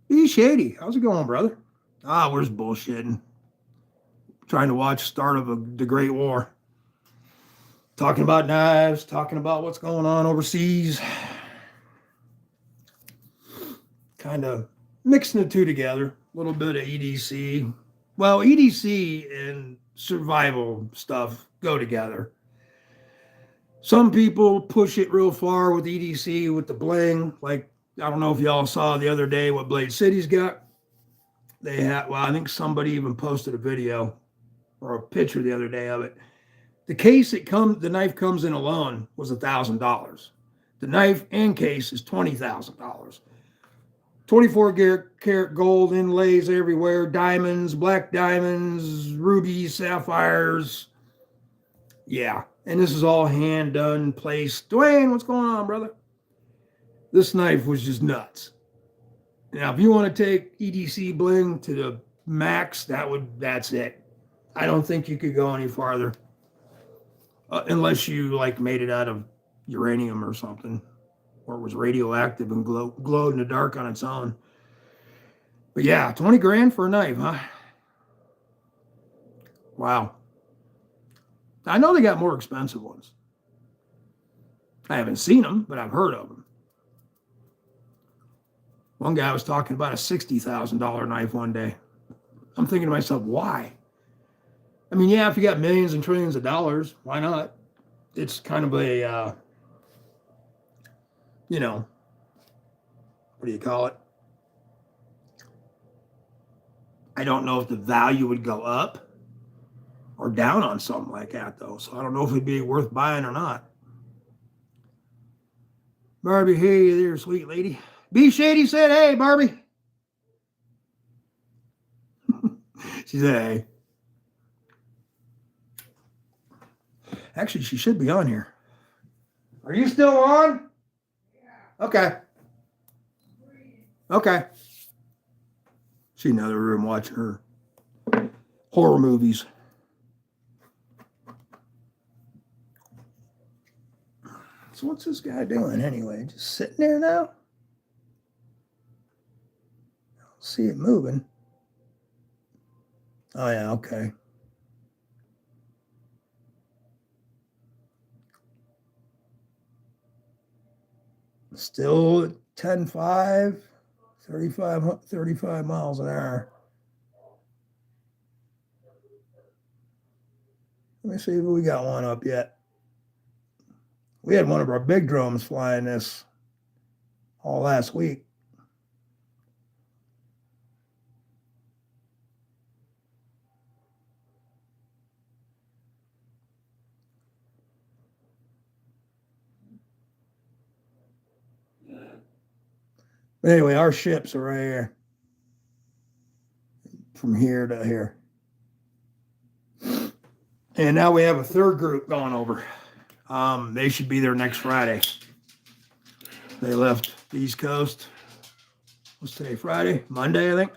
Be shady. How's it going, brother? We're just bullshitting. Trying to watch the start of the Great War. Talking about knives, talking about what's going on overseas. Kind of mixing the two together. A little bit of EDC. Well, EDC and survival stuff go together. Some people push it real far with EDC, with the bling. Like, I don't know if y'all saw the other day what Blade City's got. They had, well, I think somebody even posted a video or a picture the other day of it. The case the knife comes in alone was $1,000. The knife and case is $20,000. 24 karat gold inlays everywhere, diamonds, black diamonds, rubies, sapphires. Yeah, and this is all hand done, placed. Dwayne, what's going on, brother? This knife was just nuts. Now, if you want to take EDC bling to the max, that's it. I don't think you could go any farther. Unless you like made it out of uranium or something, or it was radioactive and glowed in the dark on its own. But yeah, 20 grand for a knife, huh? Wow. I know they got more expensive ones. I haven't seen them, but I've heard of them. One guy was talking about a $60,000 knife one day. I'm thinking to myself, why? I mean, yeah, if you got millions and trillions of dollars, why not? It's kind of a, what do you call it? I don't know if the value would go up or down on something like that, though. So I don't know if it'd be worth buying or not. Barbie, hey there, sweet lady. B Shady said, hey, Barbie. She said, hey. Actually, she should be on here. Are you still on? Yeah. Okay. Okay. She's in another room watching her horror movies. So what's this guy doing anyway? Just sitting there now? I don't see it moving. Oh, yeah, okay. Still 10.5, 35 miles an hour. Let me see if we got one up yet. We had one of our big drones flying this all last week. But anyway, our ships are right here. From here to here. And now we have a third group going over. They should be there next Friday. They left the East Coast. What's today? Friday? Monday, I think.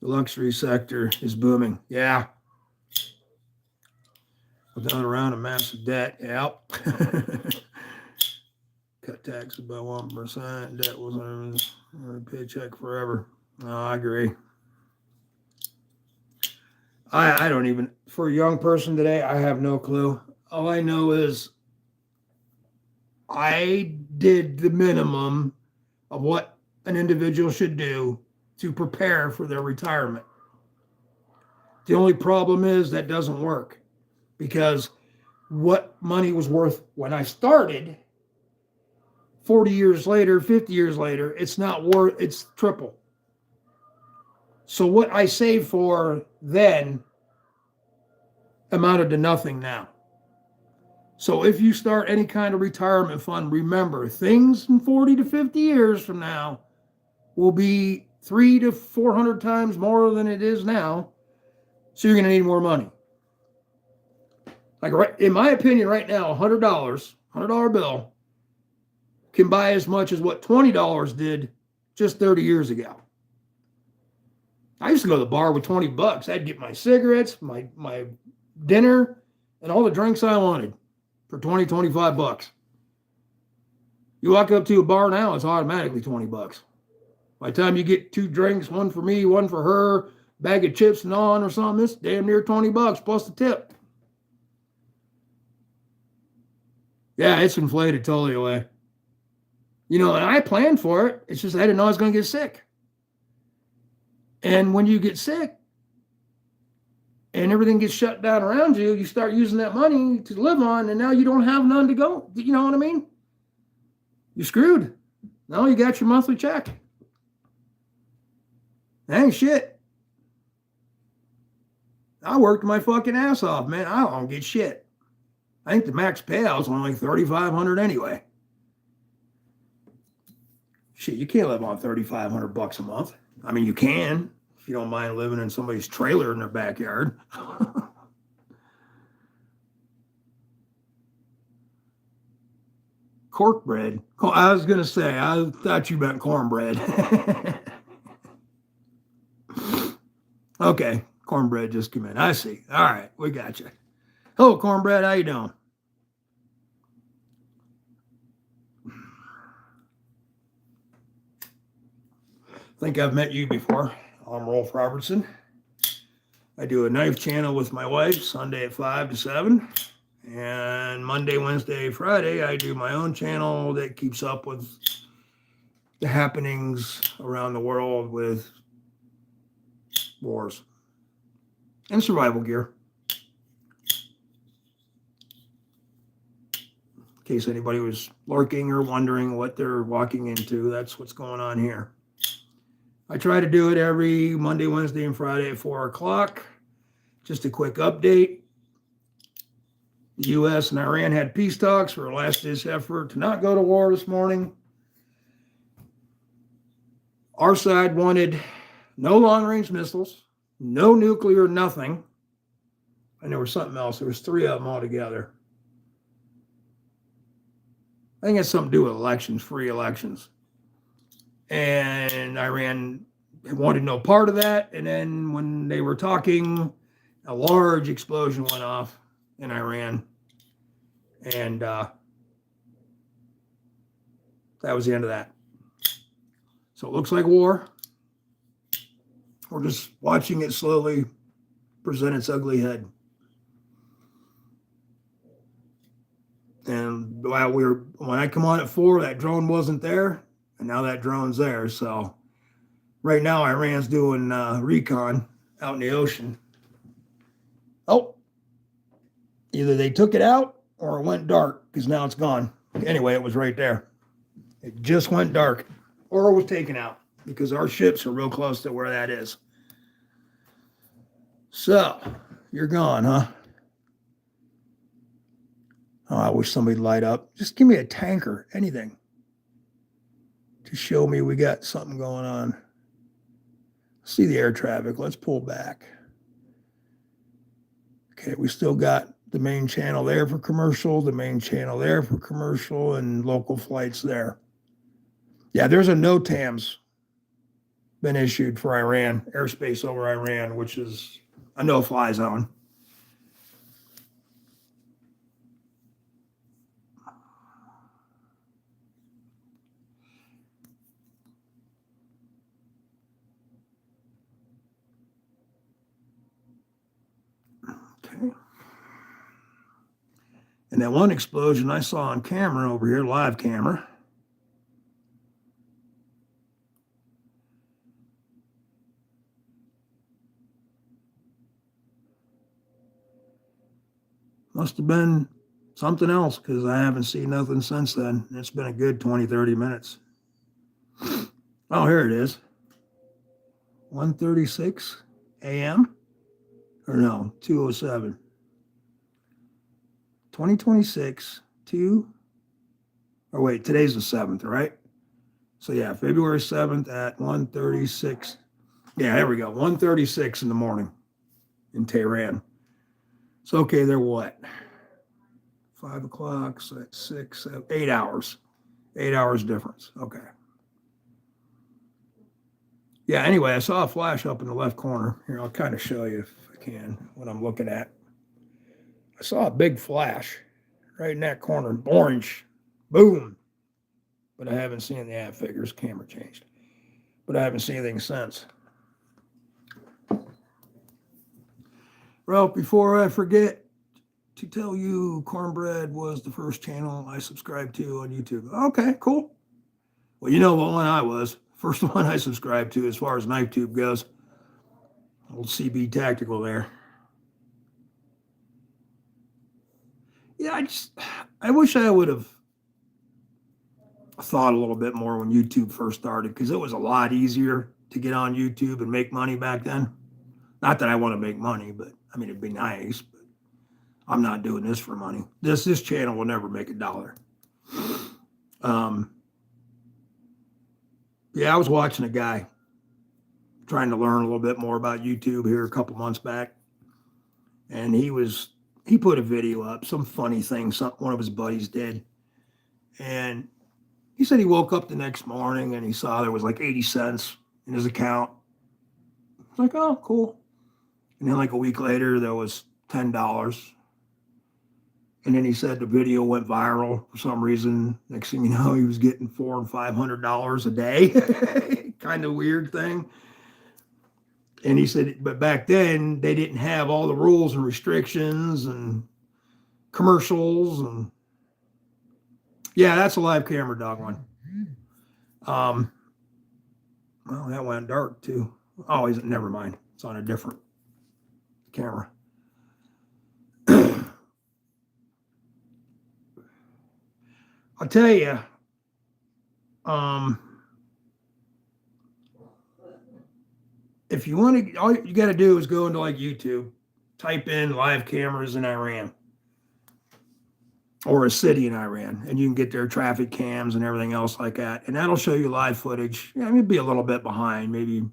The luxury sector is booming. Yeah. Without around a massive debt. Yep. Cut taxes by 1%. Debt was on a paycheck forever. No, I agree. I don't even, for a young person today, I have no clue. All I know is I did the minimum of what an individual should do to prepare for their retirement. The only problem is that doesn't work, because what money was worth when I started, 40 years later, 50 years later, it's not worth, it's triple. So what I saved for then amounted to nothing now. So if you start any kind of retirement fund, remember, things in 40 to 50 years from now will be 300 to 400 times more than it is now. So you're going to need more money. Like, right, in my opinion, right now, $100 bill can buy as much as what $20 did just 30 years ago. I used to go to the bar with $20. I'd get my cigarettes, my dinner, and all the drinks I wanted for $25. You walk up to a bar now, it's automatically $20. By the time you get 2 drinks, one for me, one for her, bag of chips and on or something, it's damn near $20 plus the tip. Yeah, it's inflated totally away. You know, and I planned for it. It's just I didn't know I was going to get sick. And when you get sick and everything gets shut down around you, you start using that money to live on, and now you don't have none to go. You know what I mean? You're screwed. Now you got your monthly check. That ain't shit. I worked my fucking ass off, man. I don't get shit. I think the max payout's only like $3,500 anyway. Shit, you can't live on $3,500 a month. I mean, you can if you don't mind living in somebody's trailer in their backyard. Corkbread. Oh, I was gonna say, I thought you meant cornbread. Okay, cornbread just came in. I see. All right, we got you. Hello, cornbread. How you doing? I think I've met you before. I'm Rolf Robertson. I do a knife channel with my wife Sunday at 5 to 7. And Monday, Wednesday, Friday, I do my own channel that keeps up with the happenings around the world with wars and survival gear. In case anybody was lurking or wondering what they're walking into, that's what's going on here. I try to do it every Monday, Wednesday, and Friday at 4 o'clock. Just a quick update. The U.S. and Iran had peace talks for a last-ditch effort to not go to war this morning. Our side wanted no long-range missiles, no nuclear, nothing. And there was something else. There was 3 of them altogether. I think it has something to do with elections, free elections. And Iran wanted no part of that. And then when they were talking, a large explosion went off in Iran. And that was the end of that. So it looks like war. We're just watching it slowly present its ugly head. And while when I come on at 4, that drone wasn't there. And now that drone's there. So right now, Iran's doing recon out in the ocean. Oh, either they took it out or it went dark, because now it's gone. Anyway, it was right there. It just went dark, or it was taken out, because our ships are real close to where that is. So you're gone, huh? Oh, I wish somebody'd light up. Just give me a tanker, anything, to show me we got something going on. See the air traffic. Let's pull back. Okay, we still got the main channel there for commercial, the main channel there for commercial, and local flights there. Yeah, there's a NOTAM's been issued for Iran, airspace over Iran, which is a no-fly zone. Okay. And that one explosion I saw on camera over here, live camera, Must have been something else because I haven't seen nothing since then. It's been a good 20, 30 minutes. Oh, here it is. 1:36 a.m. Or no, 2:07. 2026, 2. Oh, wait, today's the 7th, right? So, yeah, February 7th at 1:36. Yeah, there we go. 1:36 in the morning in Tehran. So, okay, they're what? 5 o'clock, so that's 6, 7, 8 hours. 8 hours difference. Okay. Yeah, anyway, I saw a flash up in the left corner. Here, I'll kind of show you if I can what I'm looking at. I saw a big flash right in that corner, orange. Boom. But I haven't seen the ad figures. Camera changed. But I haven't seen anything since. Well, before I forget to tell you, Cornbread was the first channel I subscribed to on YouTube. Okay, cool. Well, you know what one I was. First one I subscribed to as far as knife tube goes. Old CB Tactical there. Yeah, I wish I would have thought a little bit more when YouTube first started because it was a lot easier to get on YouTube and make money back then. Not that I want to make money, but I mean, it'd be nice, but I'm not doing this for money. This channel will never make $1. Yeah, I was watching a guy trying to learn a little bit more about YouTube here a couple months back. And he put a video up, some funny thing one of his buddies did. And he said he woke up the next morning and he saw there was like 80 cents in his account. I was like, oh, cool. And then like a week later, there was $10. And then he said the video went viral for some reason. Next thing you know, he was getting $400 and $500 a day. Kind of weird thing. And he said, but back then they didn't have all the rules and restrictions and commercials and yeah, that's a live camera dog one. Well, that went dark too. Oh, never mind. It's on a different camera. I'll tell you, if you want to, all you got to do is go into like YouTube, type in live cameras in Iran or a city in Iran, and you can get their traffic cams and everything else like that. And that'll show you live footage. Yeah, maybe be a little bit behind, maybe,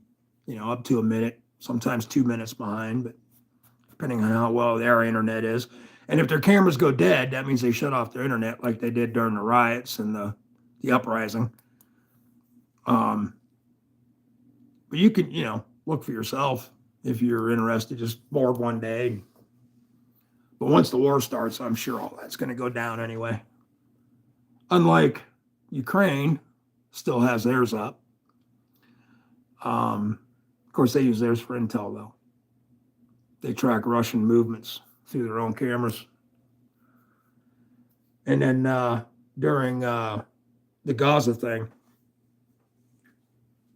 up to a minute, sometimes 2 minutes behind, but depending on how well their internet is. And if their cameras go dead, that means they shut off their internet like they did during the riots and the uprising. But you can, look for yourself if you're interested, just bored one day. But once the war starts, I'm sure all that's going to go down anyway. Unlike Ukraine, still has theirs up. Of course, they use theirs for intel, though. They track Russian movements through their own cameras. And then during the Gaza thing,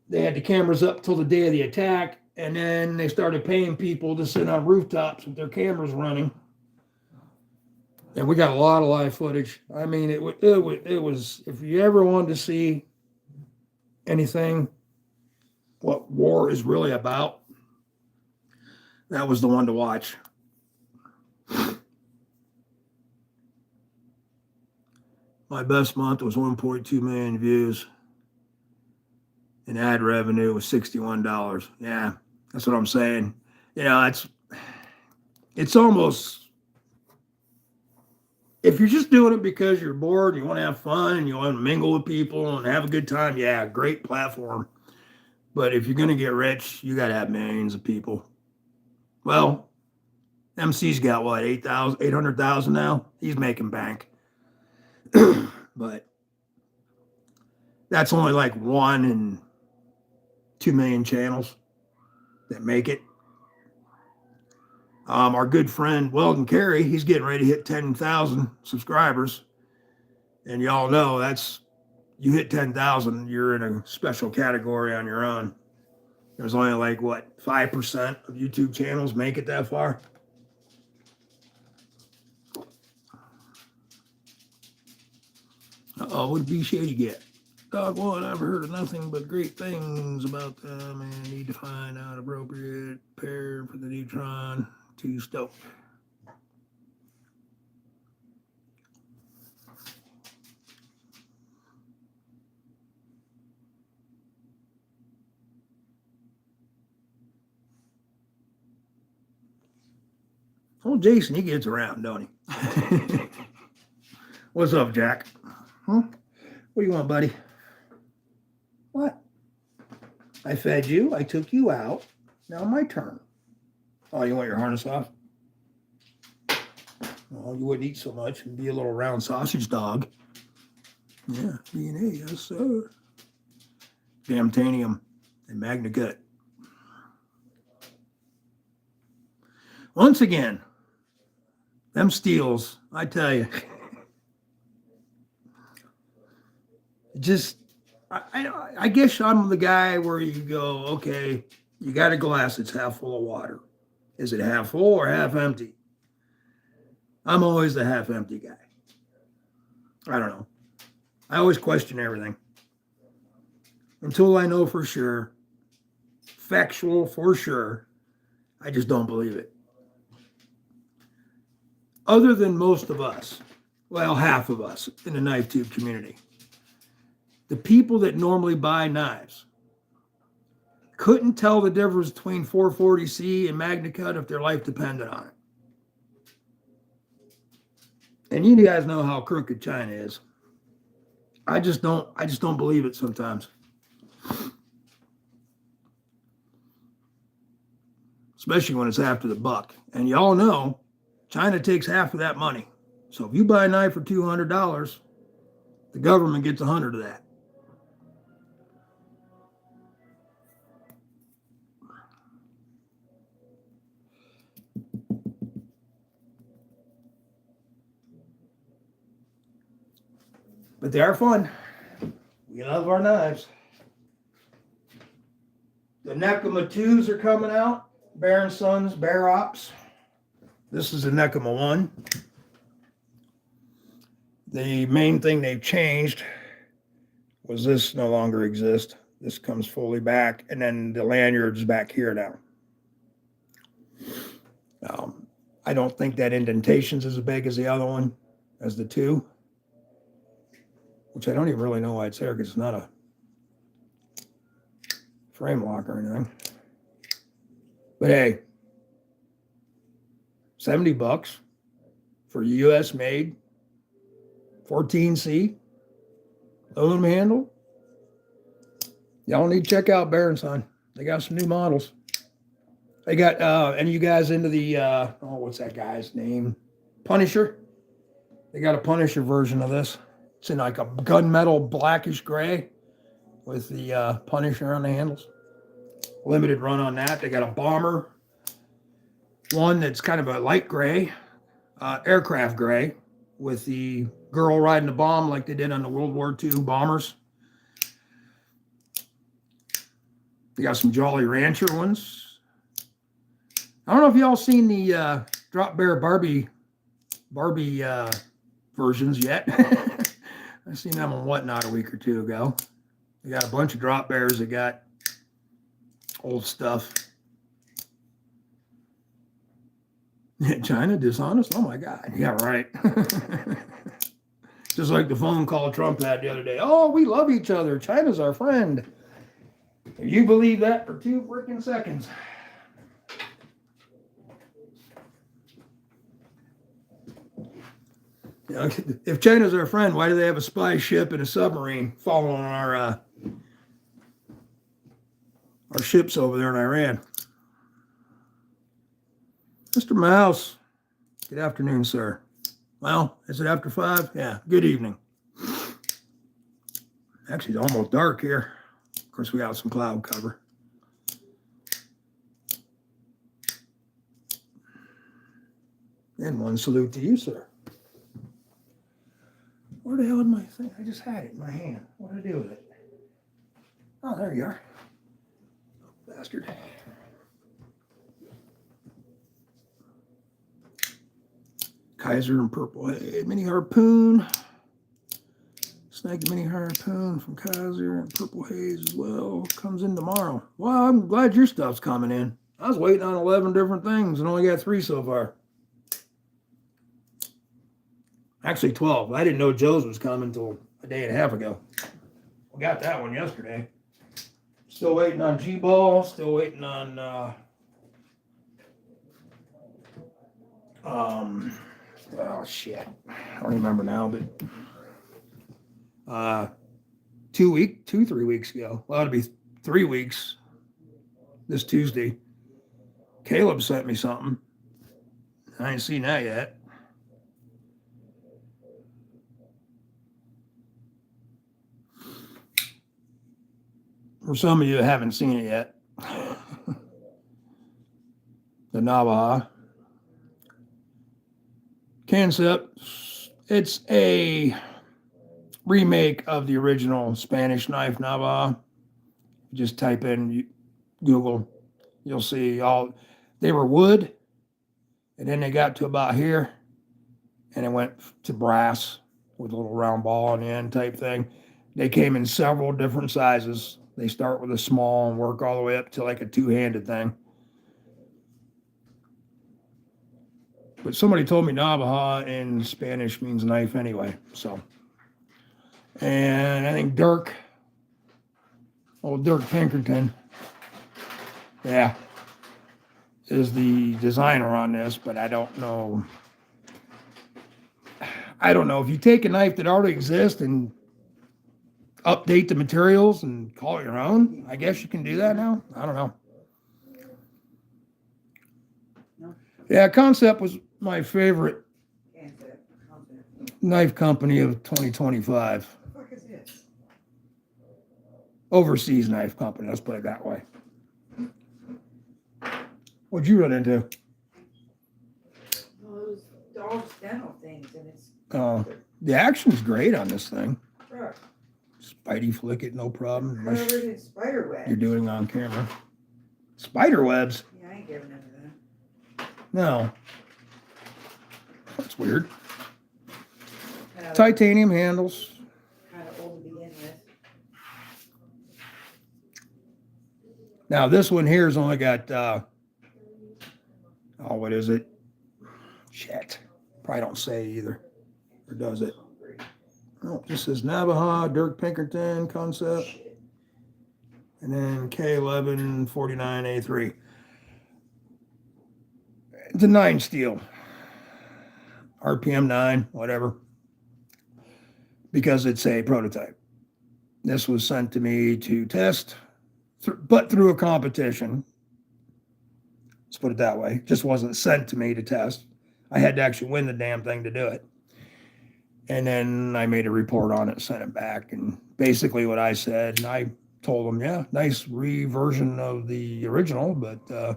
they had the cameras up till the day of the attack, and then they started paying people to sit on rooftops with their cameras running. And we got a lot of live footage. I mean, it was, if you ever wanted to see anything, what war is really about, that was the one to watch. My best month was 1.2 million views. And ad revenue was $61. Yeah, that's what I'm saying. It's almost, if you're just doing it because you're bored, you want to have fun, and you want to mingle with people and have a good time, yeah, great platform. But if you're going to get rich, you got to have millions of people. Well, MC's got what, 800,000 now? He's making bank. But that's only like 1 in 2 million channels that make it. Our good friend Weldon Carey, he's getting ready to hit 10,000 subscribers. And y'all know you hit 10,000, you're in a special category on your own. There's only like, 5% of YouTube channels make it that far? Oh, what did B. Shady get? Dog one, I've heard of nothing but great things about them and need to find out appropriate pair for the neutron to stoke. Oh, Jason, he gets around, don't he? What's up, Jack? Huh? What do you want, buddy? What? I fed you. I took you out. Now my turn. Oh, you want your harness off? Well, you wouldn't eat so much and be a little round sausage dog. Yeah, DNA, yes, sir. Damtanium and Magna Gut. Once again, them steels, I tell you, just, I guess I'm the guy where you go, okay, you got a glass that's half full of water. Is it half full or half empty? I'm always the half empty guy. I don't know. I always question everything. Until I know for sure, factual for sure, I just don't believe it. Other than most of us, well, half of us in the knife tube community, the people that normally buy knives couldn't tell the difference between 440C and Magna Cut if their life depended on it. And you guys know how crooked China is. I just don't believe it sometimes. Especially when it's after the buck. And y'all know China takes half of that money. So if you buy a knife for $200, the government gets 100 of that. But they are fun. We love our knives. The Nekama 2s are coming out. Bear & Sons, Bear Ops. This is the Nekama 1. The main thing they've changed was this no longer exists. This comes fully back, and then the lanyard's back here now. I don't think that indentation's as big as the other one, as the 2. Which I don't even really know why it's there because it's not a frame lock or anything. But hey, $70 for US made 14C aluminum handle. Y'all need to check out Bear & Son. They got some new models. They got any of you guys into the what's that guy's name? Punisher. They got a Punisher version of this. It's in like a gunmetal blackish gray with the Punisher on the handles. Limited run on that. They got a bomber one that's kind of a light gray, aircraft gray, with the girl riding the bomb like they did on the World War II bombers. They got some Jolly Rancher ones. I don't know if y'all seen the Drop Bear Barbie versions yet. I seen them on Whatnot a week or two ago. They got a bunch of drop bears that got old stuff. China dishonest? Oh my God. Yeah, right. Just like the phone call Trump had the other day. Oh, we love each other. China's our friend. If you believe that for 2 freaking seconds. You know, if China's our friend, why do they have a spy ship and a submarine following our ships over there in Iran? Mr. Mouse, good afternoon, sir. Well, is it after 5? Yeah, good evening. Actually, it's almost dark here. Of course, we got some cloud cover. And one salute to you, sir. Where the hell is my thing? I just had it in my hand. What did I do with it? Oh, there you are. Oh, bastard. Kaiser and Purple Haze, mini harpoon, Snag Mini Harpoon from Kaiser and Purple Haze as well. Comes in tomorrow. Well, I'm glad your stuff's coming in. I was waiting on 11 different things and only got 3 so far. Actually 12. I didn't know Joe's was coming until a day and a half ago. We got that one yesterday. Still waiting on G-Ball. Still waiting on oh shit. I don't remember now, but 3 weeks ago. Well, it'll be 3 weeks this Tuesday. Caleb sent me something. I ain't seen that yet. For some of you that haven't seen it yet, the Navaja concept, it's a remake of the original Spanish knife Navaja. Just type in Google, you'll see they were wood, and then they got to about here, and it went to brass with a little round ball on the end type thing. They came in several different sizes. They start with a small and work all the way up to like a two-handed thing. But somebody told me Navaja in Spanish means knife anyway, so. And I think Dirk Pinkerton, yeah, is the designer on this, but I don't know. If you take a knife that already exists and update the materials and call it your own, I guess you can do that now. I don't know. No. Yeah, Concept was my favorite knife company of 2025. What the fuck is this? Overseas knife company, let's put it that way. What'd you run into? Those dog's dental things, and it's The action's great on this thing. Bro, Spidey flick it, no problem. covered in spider webs. You're doing on camera. Spider webs? Yeah, I ain't giving into that. No. That's weird. Titanium handles. Kind of old to begin with. Now this one here's only got what is it? Shit. Probably don't say either. Or does it? Oh, this says Navaja, Dirk Pinkerton Concept. And then K1149A3. It's a 9 steel. RPM 9, whatever. Because it's a prototype. This was sent to me to test, but through a competition. Let's put it that way. Just wasn't sent to me to test. I had to actually win the damn thing to do it. And then I made a report on it, sent it back. And basically what I said, and I told them, yeah, nice reversion of the original. But I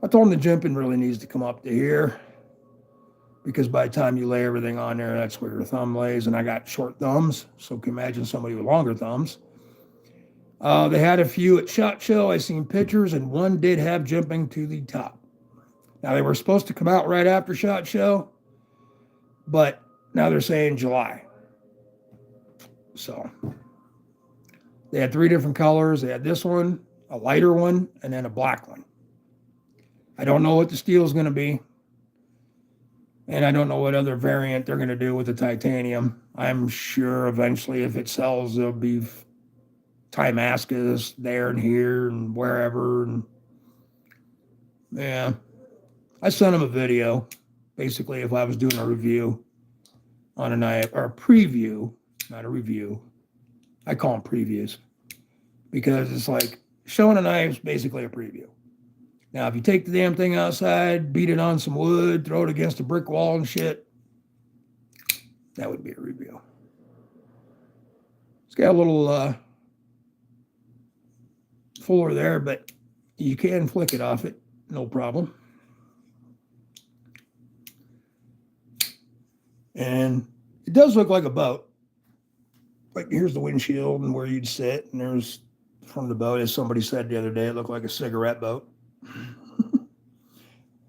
told them the jimping really needs to come up to here. Because by the time you lay everything on there, that's where your thumb lays. And I got short thumbs. So you can imagine somebody with longer thumbs. They had a few at SHOT Show. I seen pictures, and one did have jimping to the top. Now, they were supposed to come out right after SHOT Show. But now they're saying July. So they had 3 different colors. They had this one, a lighter one, and then a black one. I don't know what the steel is going to be. And I don't know what other variant they're going to do with the titanium. I'm sure eventually if it sells, there'll be Timascus there and here and wherever. And yeah, I sent them a video. Basically, if I was doing a review on a knife, or a preview, not a review. I call them previews because it's like showing a knife is basically a preview. Now, if you take the damn thing outside, beat it on some wood, throw it against a brick wall and shit, that would be a review. It's got a little fuller there, but you can flick it off it, no problem. And it does look like a boat. Like here's the windshield and where you'd sit, and there's from the boat, as somebody said the other day, it looked like a cigarette boat.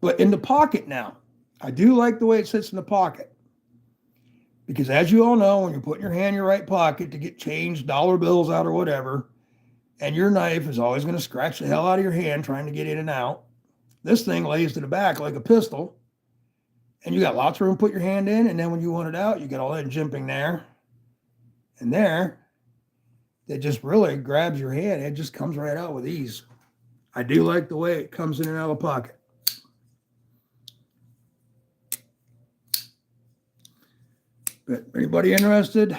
But in the pocket now, I do like the way it sits in the pocket. Because as you all know, when you're putting your hand in your right pocket to get change, dollar bills out or whatever, and your knife is always going to scratch the hell out of your hand trying to get in and out, this thing lays to the back like a pistol, and you got lots of room to put your hand in, and then when you want it out, you get all that jimping there and there. That just really grabs your hand. It just comes right out with ease. I do like the way it comes in and out of the pocket. But anybody interested,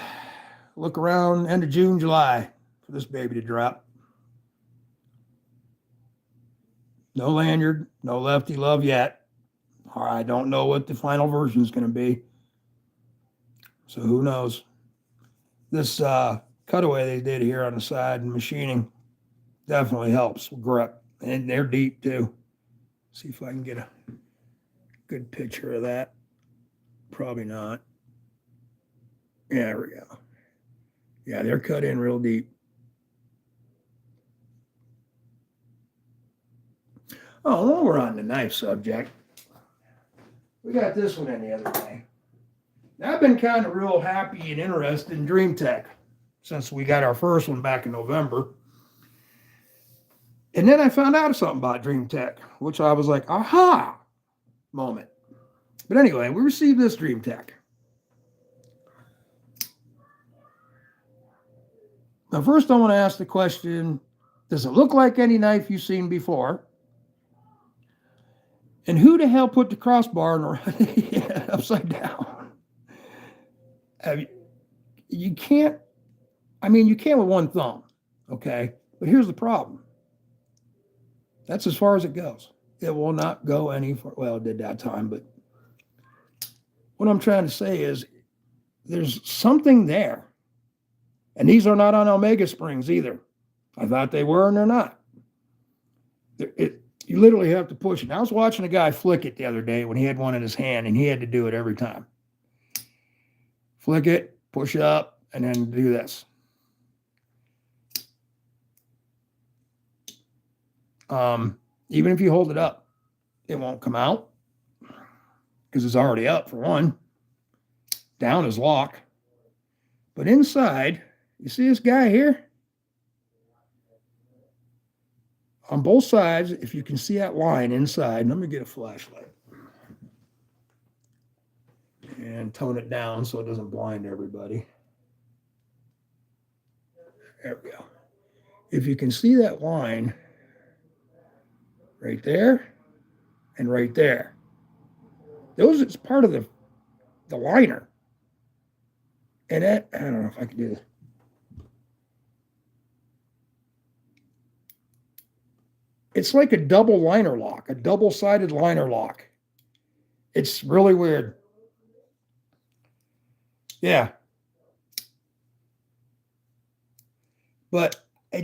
look around end of June, July for this baby to drop. No lanyard, no lefty love yet. I don't know what the final version is going to be. So who knows? This cutaway they did here on the side and machining definitely helps with grip. And they're deep too. See if I can get a good picture of that. Probably not. Yeah, there we go. Yeah, they're cut in real deep. Oh, while we're on the knife subject, we got this one in the other day. Now, I've been kind of real happy and interested in Dream Tech since we got our first one back in November. And then I found out something about Dream Tech, which I was like, aha, moment. But anyway, we received this Dream Tech. Now, first I want to ask the question, does it look like any knife you've seen before? And who the hell put the crossbar upside down? You can't, you can with one thumb, okay? But here's the problem. That's as far as it goes. It will not go any further. Well, it did that time, but what I'm trying to say is there's something there. And these are not on Omega springs either. I thought they were, and they're not. You literally have to push it. I was watching a guy flick it the other day when he had one in his hand, and he had to do it every time. Flick it, push it up, and then do this. Even if you hold it up, it won't come out because it's already up for one. Down is lock. But inside, you see this guy here? On both sides, if you can see that line inside, let me get a flashlight and tone it down so it doesn't blind everybody. There we go. If you can see that line right there and right there, those is part of the liner. And that, I don't know if I can do this. It's like a double liner lock, a double-sided liner lock. It's really weird. Yeah. But I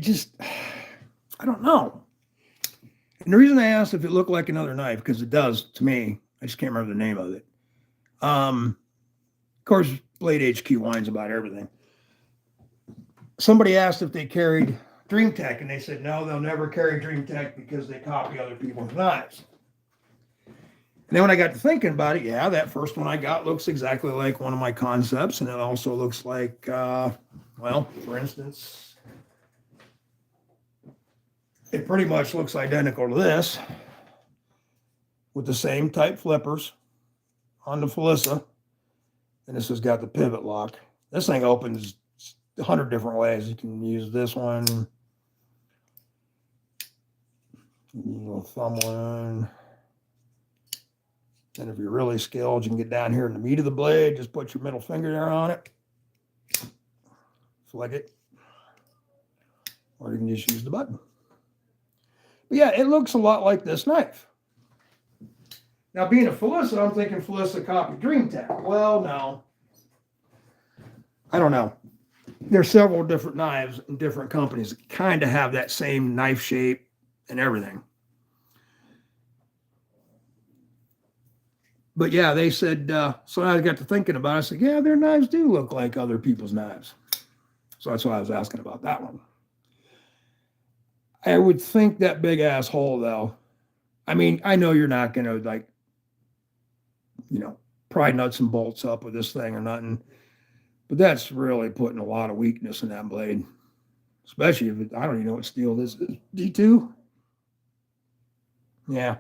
don't know. And the reason I asked if it looked like another knife, because it does to me. I just can't remember the name of it. Of course, Blade HQ whines about everything. Somebody asked if they carried Dream Tech, and they said, no, they'll never carry Dream Tech because they copy other people's knives. And then when I got to thinking about it, yeah, that first one I got looks exactly like one of my concepts, and it also looks like, well, for instance, it pretty much looks identical to this with the same type flippers on the Felissa, and this has got the pivot lock. This thing opens 100 different ways. You can use this one, little thumb one. And if you're really skilled, you can get down here in the meat of the blade, just put your middle finger there on it, flick it, or you can just use the button. But yeah, it looks a lot like this knife. Now, being a Felissa, I'm thinking Felissa copied Dream Tech. Well, no. I don't know. There's several different knives in different companies that kind of have that same knife shape and everything. But yeah, they said, so I got to thinking about it. I said, yeah, their knives do look like other people's knives. So that's why I was asking about that one. I would think that big ass hole, though. I mean, I know you're not going to, like, pry nuts and bolts up with this thing or nothing. But that's really putting a lot of weakness in that blade. Especially if I don't even know what steel this is. D2? Yeah.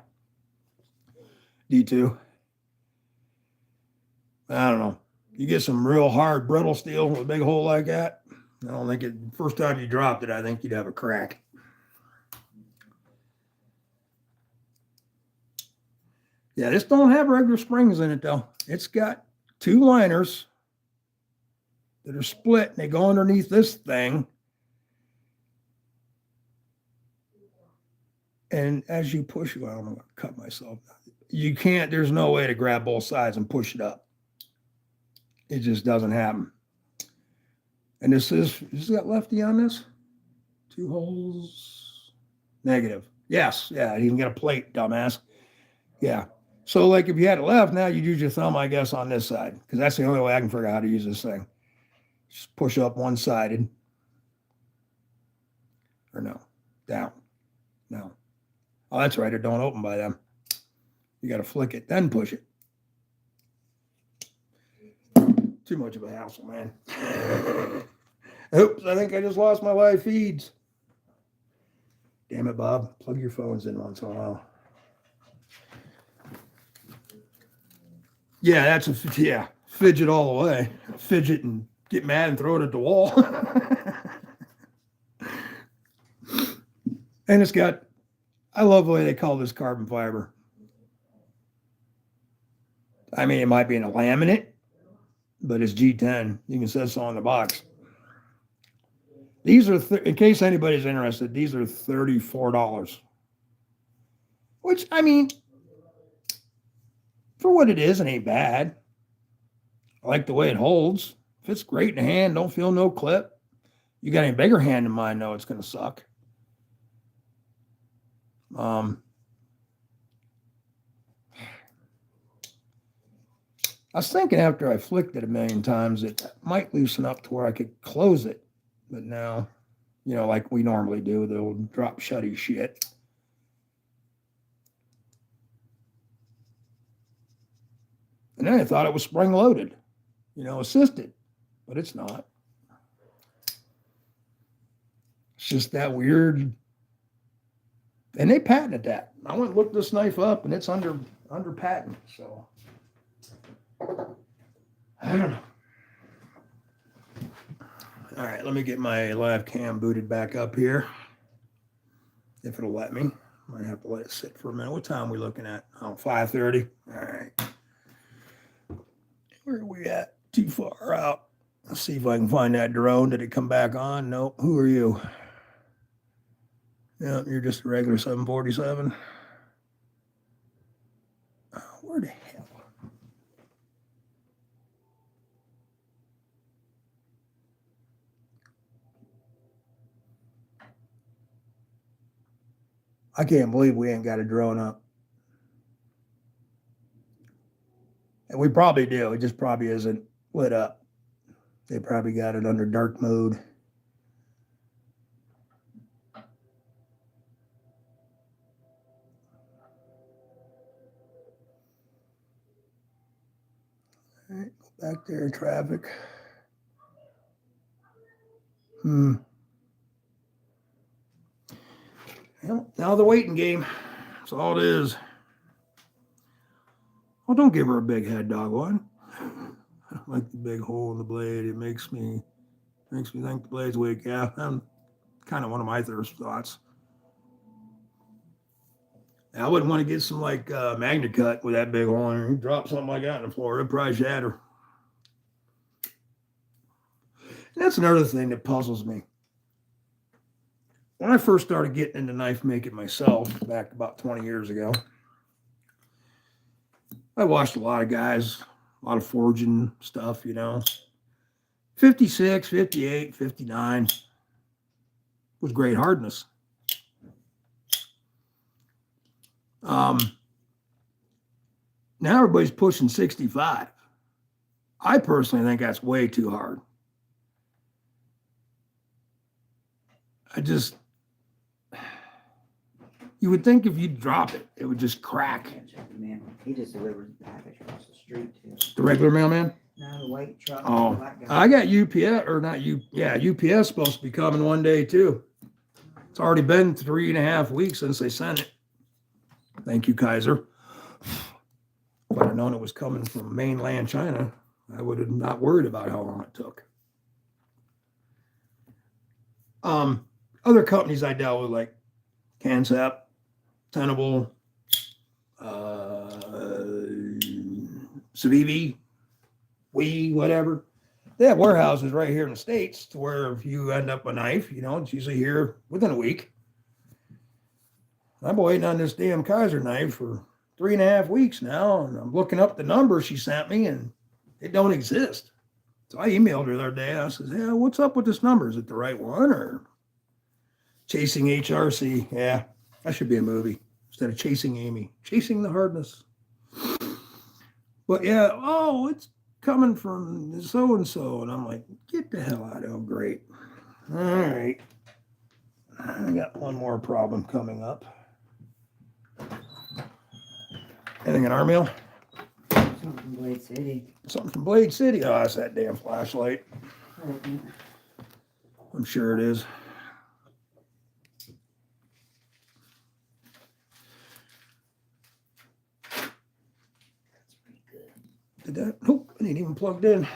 D2. I don't know. You get some real hard, brittle steel with a big hole like that. I don't think it, first time you dropped it, I think you'd have a crack. Yeah, this don't have regular springs in it though. It's got 2 liners that are split and they go underneath this thing. And as you push, well, I don't know, I cut myself. You can't, there's no way to grab both sides and push it up. It just doesn't happen. And this got lefty on this? 2 holes. Negative. Yes. Yeah. You can get a plate, dumbass. Yeah. So like if you had it left, now you'd use your thumb, I guess, on this side. Because that's the only way I can figure out how to use this thing. Just push up one-sided. Or no. Down. No. Oh, that's right. It don't open by them. You got to flick it, then push it. Too much of a hassle, man. Oops, I think I just lost my live feeds. Damn it, Bob. Plug your phones in once in a while. Yeah, that's a, yeah, fidget all the way. Fidget and get mad and throw it at the wall. And it's got, I love the way they call this carbon fiber. I mean, it might be in a laminate, but it's G10. You can say so on the box. These are, in case anybody's interested, these are $34. Which, I mean, for what it is, it ain't bad. I like the way it holds. Fits great in the hand. Don't feel no clip. You got any bigger hand than mine, though, it's going to suck. I was thinking after I flicked it a million times, it might loosen up to where I could close it. But now, you know, like we normally do, the old drop shutty shit. And then I thought it was spring loaded, you know, assisted, but it's not. It's just that weird. And they patented that. I went and looked this knife up and it's under patent. So I don't know. All right, let me get my live cam booted back up here. If it'll let me. Might have to let it sit for a minute. What time are we looking at? Oh, 5:30. All right. Where are we at? Too far out. Let's see if I can find that drone. Did it come back on? Nope. Who are you? Yeah, you're just a regular 747. Where the hell? I can't believe we ain't got a drone up. And we probably do. It just probably isn't lit up. They probably got it under dark mode. All right, go back there, traffic. Well, now the waiting game. That's all it is. Well, don't give her a big head, dog one. I don't like the big hole in the blade. It makes me think the blade's weak. Yeah, I'm kind of one of my first thoughts. I wouldn't want to get some like Magna Cut with that big hole in it. You drop something like that on the floor, it'd probably shatter. And that's another thing that puzzles me. When I first started getting into knife making myself, back about 20 years ago, I watched a lot of guys, a lot of forging stuff, you know. 56, 58, 59 was great hardness. Now everybody's pushing 65. I personally think that's way too hard. You would think if you drop it, it would just crack. Man, he just delivered the package across the street too. The regular mailman? Now the white truck. Oh, black guy. I got UPS, or not UPS supposed to be coming one day too. It's already been 3.5 weeks since they sent it. Thank you, Kaiser. If I'd have known it was coming from mainland China, I would have not worried about how long it took. Other companies I dealt with, like Cansap, Tenable, Civivi, whatever. They have warehouses right here in the States to where if you end up a knife, it's usually here within a week. I've been waiting on this damn Kaiser knife for 3.5 weeks now, and I'm looking up the number she sent me, and it don't exist. So I emailed her the other day. I said, "Yeah, what's up with this number? Is it the right one or Chasing HRC?" Yeah, that should be a movie instead of Chasing Amy. Chasing the Hardness. But yeah, it's coming from so and so, and I'm like, get the hell out of here! Great. All right, I got one more problem coming up. Anything in our mail? Something from Blade City. Something from Blade City. Oh, it's that damn flashlight. Okay. I'm sure it is. That's pretty good. Did that? Nope, it ain't even plugged in.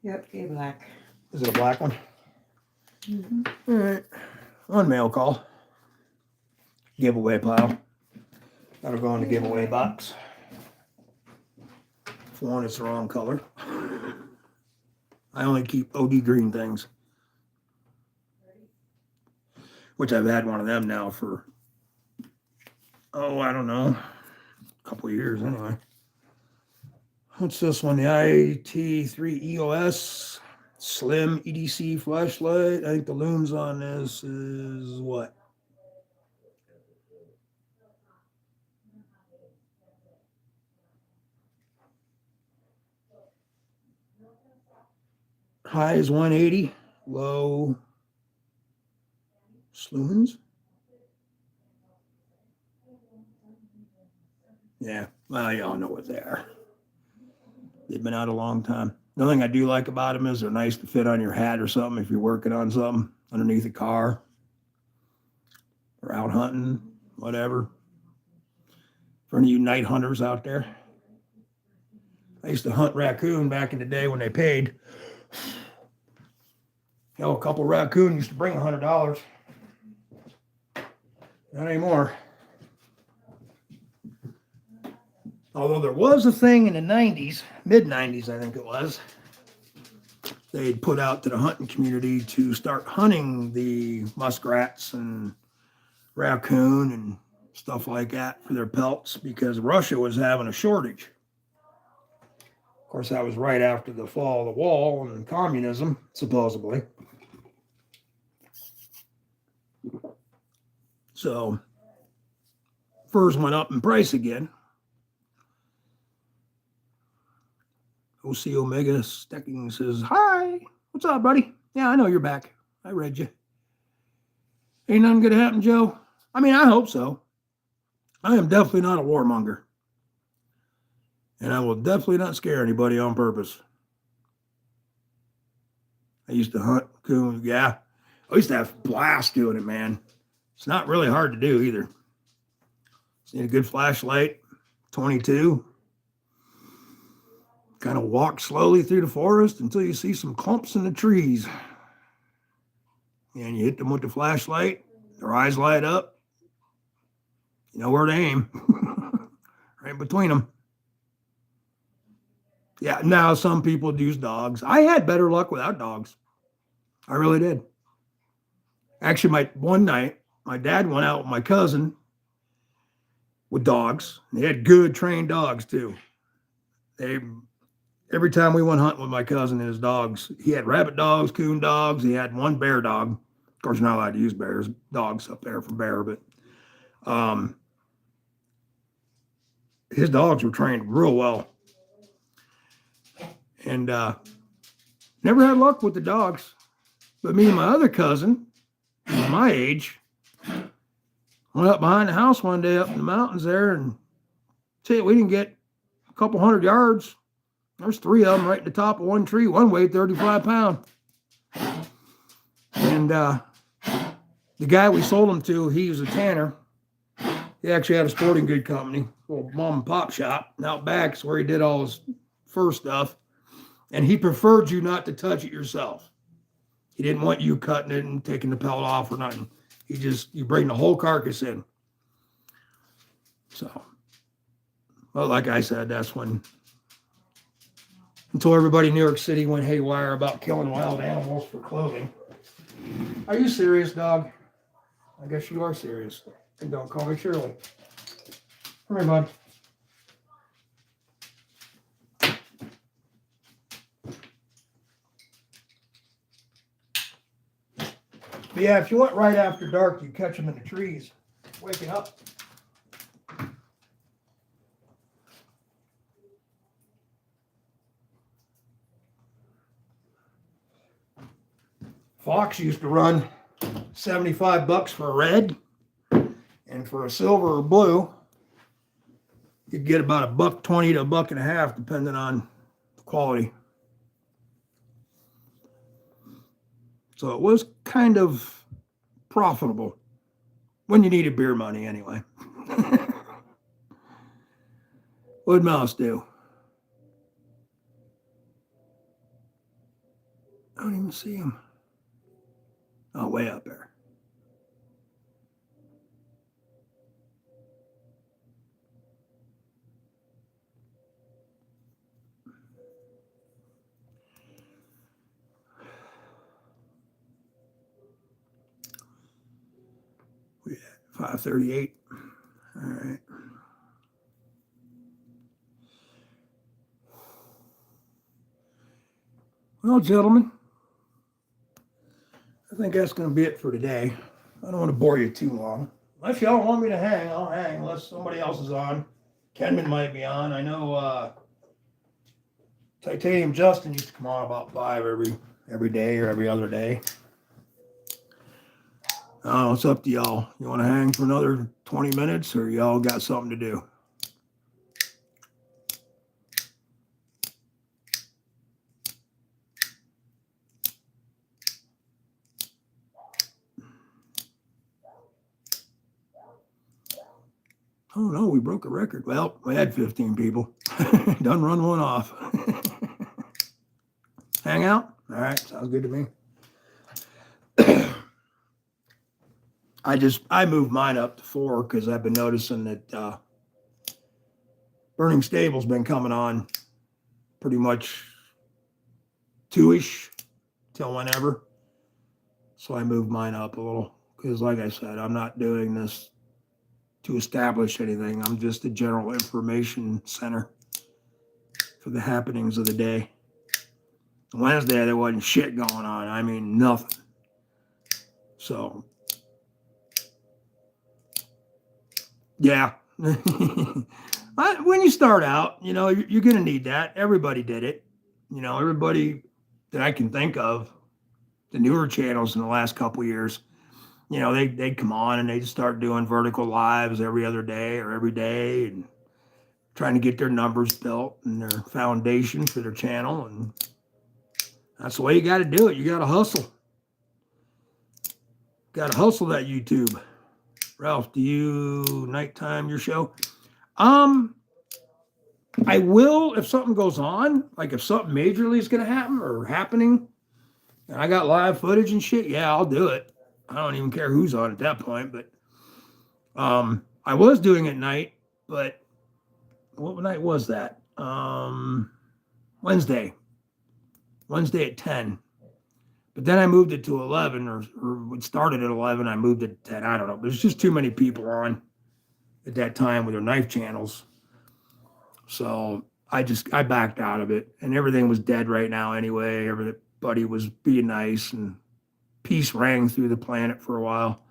Yep, okay, black. Is it a black one? Mm-hmm. All right. One mail call. Giveaway pile. That'll go in the giveaway box. For one, it's the wrong color. I only keep OD green things. Which I've had one of them now for, I don't know, a couple of years anyway. What's this one? The IT3 EOS Slim EDC flashlight. I think the looms on this is what? High is 180, low lumens. Yeah, well, y'all know what they are. They've been out a long time. The only thing I do like about them is they're nice to fit on your hat or something if you're working on something underneath a car or out hunting, whatever. For any of you night hunters out there. I used to hunt raccoon back in the day when they paid. A couple of raccoon used to bring $100. Not anymore. Although there was a thing in the 90s, mid-90s I think it was, they'd put out to the hunting community to start hunting the muskrats and raccoon and stuff like that for their pelts because Russia was having a shortage. Of course, that was right after the fall of the wall and communism, supposedly. So, furs went up in price again. OC Omega Stecking says, "Hi, what's up, buddy? Yeah, I know you're back. I read you. Ain't nothing gonna happen, Joe? I mean, I hope so. I am definitely not a warmonger. And I will definitely not scare anybody on purpose. I used to hunt coon, yeah. I used to have a blast doing it, man. It's not really hard to do either. Just need a good flashlight, 22. Kind of walk slowly through the forest until you see some clumps in the trees. And you hit them with the flashlight, their eyes light up. You know where to aim. Right between them. Yeah, now some people use dogs. I had better luck without dogs. I really did. Actually, one night, my dad went out with my cousin with dogs. They had good trained dogs too. Every time we went hunting with my cousin and his dogs, he had rabbit dogs, coon dogs. He had one bear dog. Of course, you're not allowed to use dogs up there for bear, but his dogs were trained real well. And never had luck with the dogs. But me and my other cousin, my age, went up behind the house one day up in the mountains there, and we didn't get a couple 100 yards. There's 3 of them right at the top of one tree. One weighed 35 pounds. And the guy we sold them to, he was a tanner. He actually had a sporting good company, a little mom and pop shop. And out back is where he did all his fur stuff. And he preferred you not to touch it yourself. He didn't want you cutting it and taking the pelt off or nothing. You bring the whole carcass in. So, well, like I said, that's when, until everybody in New York City went haywire about killing wild animals for clothing. Are you serious, dog? I guess you are serious. And don't call me Shirley. Come here, bud. But yeah, if you went right after dark, you catch them in the trees, waking up. Fox used to run $75 for a red, and for a silver or blue, you'd get about $1.20 to $1.50, depending on the quality. So it was kind of profitable when you needed beer money, anyway. What'd Mouse do? I don't even see him. Oh, way up there. We had 5:38. All right. Well, gentlemen, I think that's going to be it for today. I don't want to bore you too long. Unless y'all want me to hang, I'll hang. Unless somebody else is on. Kenman might be on. I know Titanium Justin used to come on about 5 every day or every other day. Oh, it's up to y'all. You want to hang for another 20 minutes, or y'all got something to do? Oh no, we broke a record. Well, we had 15 people. Done run one off. Hang out? All right, sounds good to me. I moved mine up to 4 because I've been noticing that Burning Stable's been coming on pretty much 2-ish till whenever. So I moved mine up a little because, like I said, I'm not doing this to establish anything. I'm just a general information center for the happenings of the day. Wednesday, there wasn't shit going on. I mean, nothing. So, yeah. When you start out, you're going to need that. Everybody did it. Everybody that I can think of, the newer channels in the last couple of years, they'd come on and they'd start doing vertical lives every other day or every day and trying to get their numbers built and their foundation for their channel. And that's the way you got to do it. You got to hustle. Got to hustle that YouTube. Ralph, do you nighttime your show? I will if something goes on, like if something majorly is going to happen or happening, and I got live footage and shit, yeah, I'll do it. I don't even care who's on at that point, but I was doing it at night, but what night was that? Wednesday at 10. But then I moved it to 11, or it started at 11. I moved it to 10. I don't know. There's just too many people on at that time with their knife channels. So I backed out of it, and everything was dead right now anyway. Everybody was being nice, and peace rang through the planet for a while.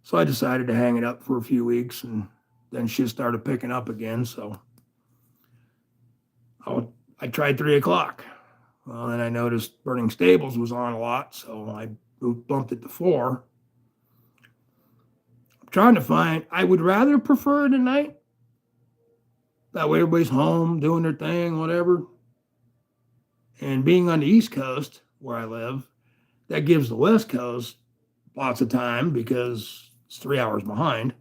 So I decided to hang it up for a few weeks, and then shit started picking up again. So I tried 3 o'clock. Well, then I noticed Burning Stables was on a lot, so I bumped it to 4. trying to find, I would rather prefer it at night. That way everybody's home doing their thing, whatever. And being on the East Coast where I live, that gives the West Coast lots of time because it's 3 hours behind.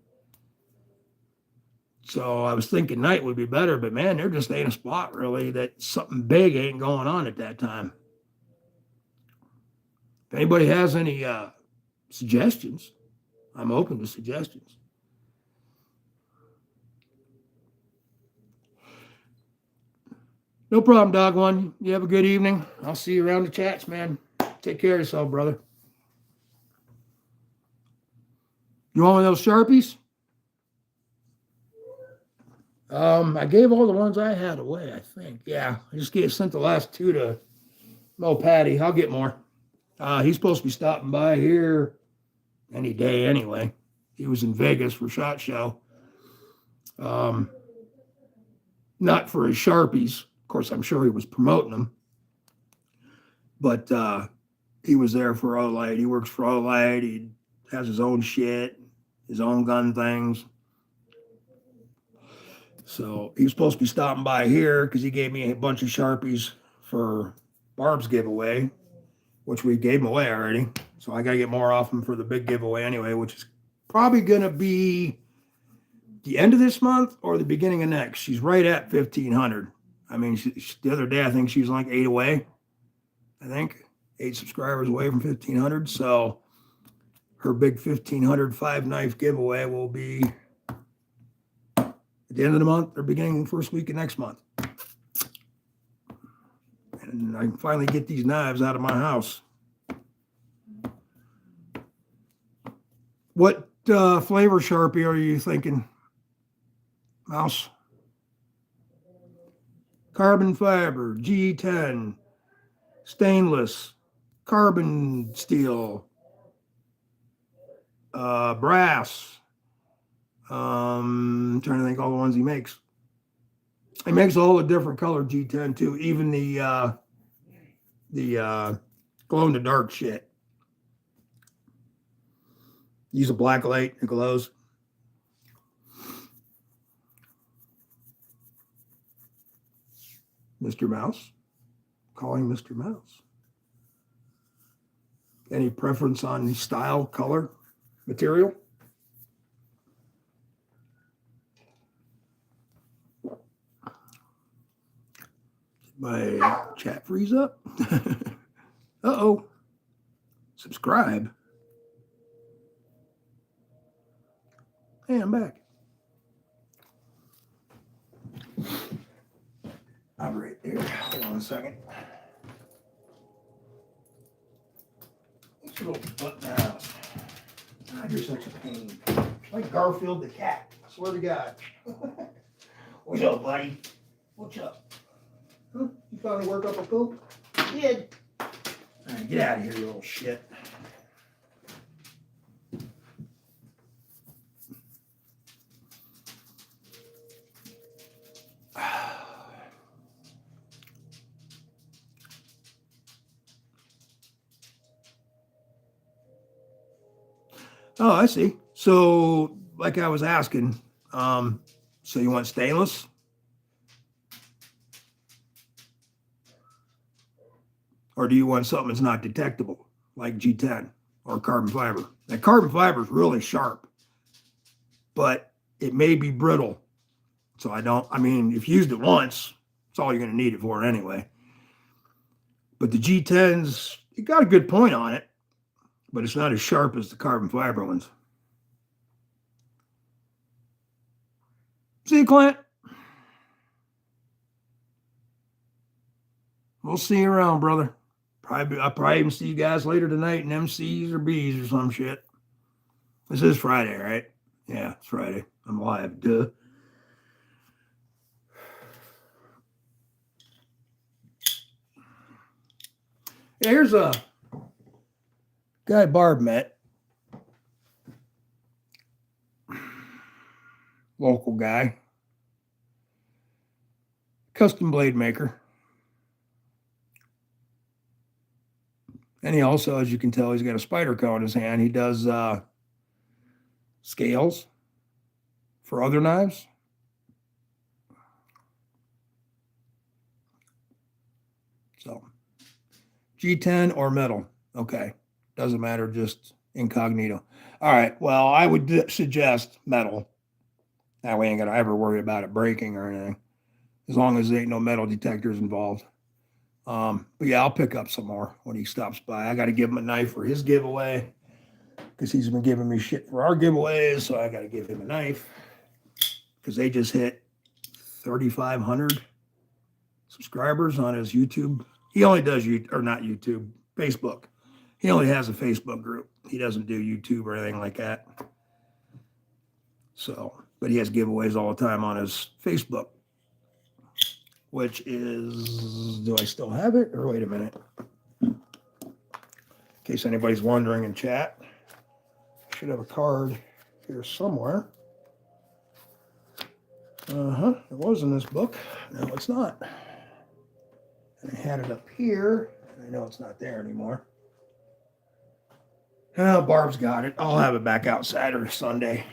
So I was thinking night would be better, but man, there just ain't a spot really that something big ain't going on at that time. If anybody has any suggestions, I'm open to suggestions. No problem, Dog One. You have a good evening. I'll see you around the chats, man. Take care of yourself, brother. You want one of those Sharpies? I gave all the ones I had away, I think. Yeah, I just sent the last 2 to Mo Patty. I'll get more. He's supposed to be stopping by here any day anyway. He was in Vegas for SHOT Show. Not for his Sharpies. Of course, I'm sure he was promoting them. But he was there for Olight. He works for Olight. He has his own shit, his own gun things. So he was supposed to be stopping by here because he gave me a bunch of Sharpies for Barb's giveaway, which we gave him away already. So I got to get more off him for the big giveaway anyway, which is probably going to be the end of this month or the beginning of next. She's right at 1,500. I mean, the other day, I think she was like 8 away. I think 8 subscribers away from 1,500. So her big 1,500 5-knife giveaway will be at the end of the month or beginning of the first week of next month. And I can finally get these knives out of my house. What flavor Sharpie are you thinking, Mouse? Carbon fiber, G10, stainless, carbon steel, brass. Trying to think all the ones he makes. He makes all the different color G10 too, even the glow in the dark shit. Use a black light, it glows. Mr. Mouse, calling Mr. Mouse. Any preference on style, color, material? My chat freeze up. Uh-oh. Subscribe. Hey, I'm back. I'm right there. Hold on a second. What's your little butt mouse? God, you're such a pain. Like Garfield the cat. I swear to God. What's up, buddy? What's up? Huh? You finally work up a poop? You did. All right, get out of here, you little shit. Oh, I see. So, like I was asking, so you want stainless? Or do you want something that's not detectable, like G10 or carbon fiber? That carbon fiber is really sharp, but it may be brittle. So I mean, if you used it once, it's all you're going to need it for anyway. But the G10s, you got a good point on it, but it's not as sharp as the carbon fiber ones. See you, Clint. We'll see you around, brother. I'll probably even see you guys later tonight in MCs or Bs or some shit. This is Friday, right? Yeah, it's Friday. I'm live, duh. Here's a guy Barb met. Local guy. Custom blade maker. And he also, as you can tell, he's got a Spyderco in his hand. He does scales for other knives. So G10 or metal. Okay. Doesn't matter, just incognito. All right. Well, I would suggest metal. That way I ain't gonna ever worry about it breaking or anything. As long as there ain't no metal detectors involved. But yeah, I'll pick up some more when he stops by. I got to give him a knife for his giveaway because he's been giving me shit for our giveaways. So I got to give him a knife because they just hit 3,500 subscribers on his YouTube. He only does not YouTube, Facebook. He only has a Facebook group. He doesn't do YouTube or anything like that. So, but he has giveaways all the time on his Facebook. Which is, do I still have it? Or wait a minute. In case anybody's wondering in chat, I should have a card here somewhere. It was in this book. No, it's not. And I had it up here. I know it's not there anymore. Barb's got it. I'll have it back out Saturday, Sunday.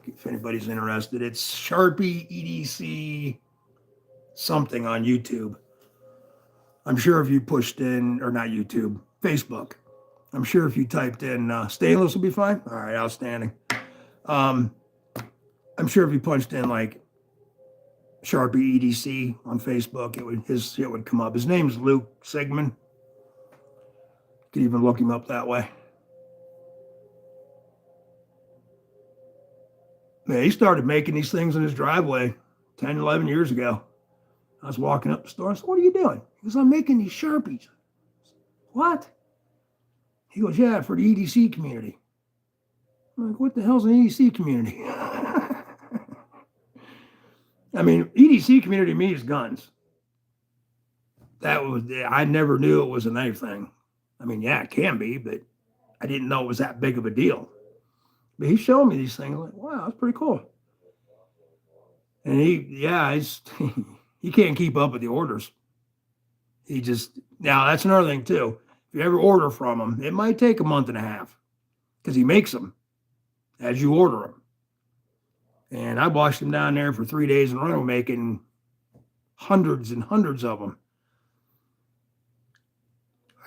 If anybody's interested, it's Sharpie EDC something on YouTube. I'm sure if you pushed in, or not YouTube, Facebook. I'm sure if you typed in stainless will be fine. All right, outstanding. I'm sure if you punched in like Sharpie EDC on Facebook, it would come up. His name's Luke Sigmund. You could even look him up that way. Yeah, he started making these things in his driveway 10, 11 years ago. I was walking up the store. I said, "What are you doing?" He goes, "I'm making these Sharpies." What? He goes, "Yeah, for the EDC community." I'm like, "What the hell's an EDC community?" I mean, EDC community to me is guns. I never knew it was a knife thing. I mean, yeah, it can be, but I didn't know it was that big of a deal. But he showed me these things. I'm like, wow, that's pretty cool. And he can't keep up with the orders. Now that's another thing too. If you ever order from him, it might take a month and a half because he makes them as you order them. And I watched him down there for 3 days in a row making hundreds and hundreds of them.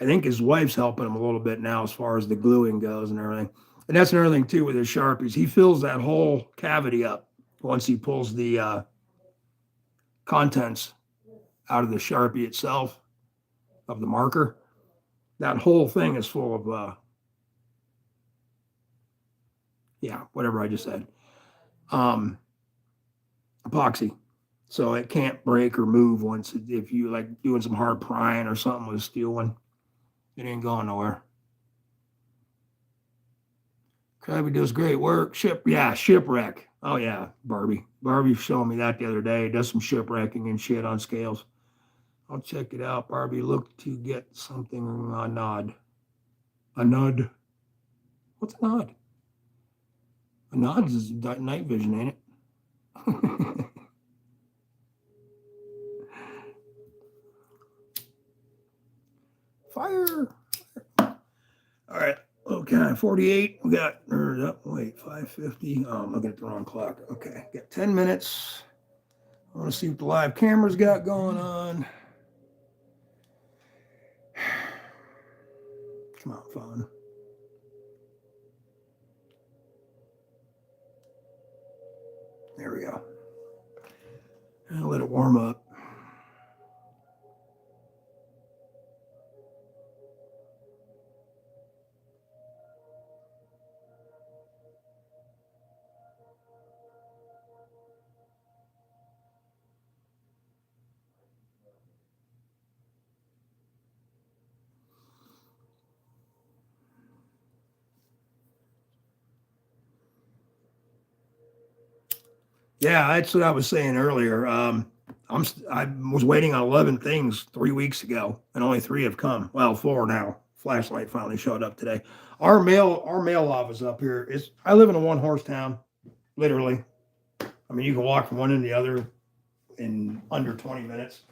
I think his wife's helping him a little bit now as far as the gluing goes and everything. And that's another thing too with his Sharpies. He fills that whole cavity up once he pulls the contents out of the Sharpie itself, of the marker. That whole thing is full of, whatever I just said. Epoxy. So it can't break or move if you like doing some hard prying or something with a steel one. It ain't going nowhere. Krabby does great work. Shipwreck. Oh yeah, Barbie. Barbie showed me that the other day. Does some shipwrecking and shit on scales. I'll check it out. Barbie, look to get something a nod. A nod. What's a nod? A nod is night vision, ain't it? Fire. All right. Okay, 48. We got, 550. Oh, I'm looking at the wrong clock. Okay, got 10 minutes. I want to see what the live cameras got going on. Come on, phone. There we go. I'll let it warm up. Yeah, that's what I was saying earlier. I was waiting on 11 things 3 weeks ago, and only 3 have come. Well, 4 now. Flashlight finally showed up today. Our mail office up here is. I live in a 1-horse town, literally. I mean, you can walk from one end to the other in under 20 minutes.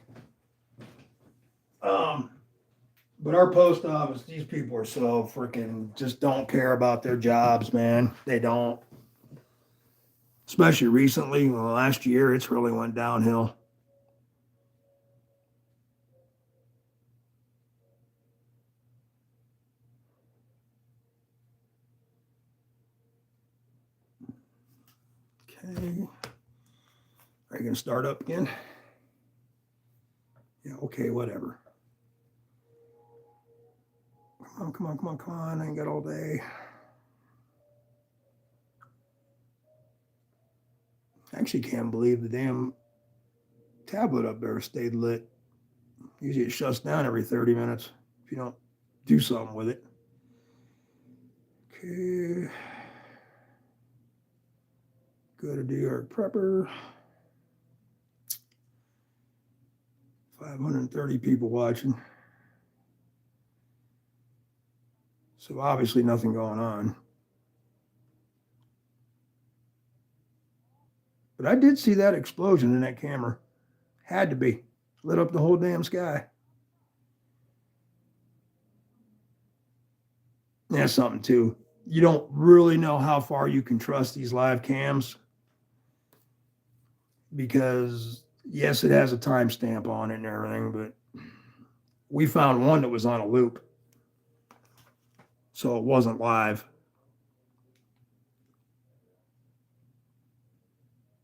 But our post office, these people are so freaking just don't care about their jobs, man. They don't. especially recently. Well, last year, it's really went downhill. Okay. Are you going to start up again? Yeah, okay, whatever. Come on, come on, come on, come on. I ain't got all day. I actually can't believe the damn tablet up there stayed lit. Usually it shuts down every 30 minutes if you don't do something with it. Okay. Go to DR Prepper. 530 people watching. So obviously nothing going on. But I did see that explosion in that camera. Had to be. Lit up the whole damn sky. That's something too. You don't really know how far you can trust these live cams because, yes, it has a timestamp on it and everything, but we found one that was on a loop. So it wasn't live.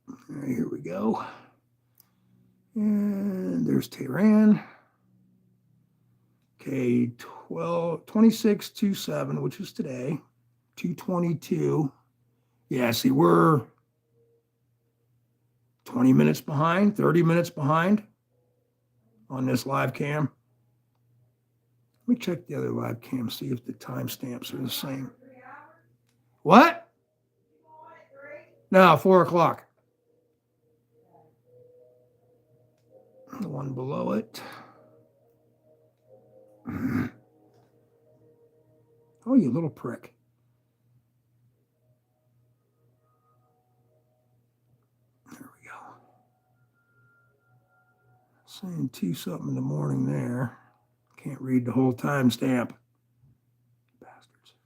All right, here we go. And there's Tehran. Okay, 26-27, which is today. 222. Yeah, see, we're 20 minutes behind, 30 minutes behind on this live cam. Let me check the other live cam, see if the timestamps are the same. What? No, 4 o'clock. The one below it. Oh, you little prick. There we go. Saying 2 something in the morning there. Can't read the whole timestamp. Bastards.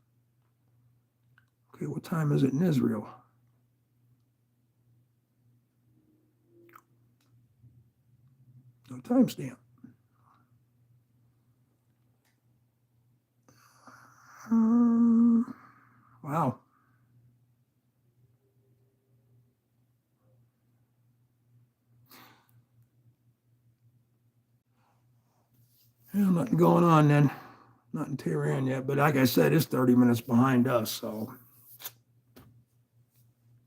Okay, what time is it in Israel? No timestamp. Wow. Yeah, nothing going on then. Not in Tehran yet, but like I said, it's 30 minutes behind us, so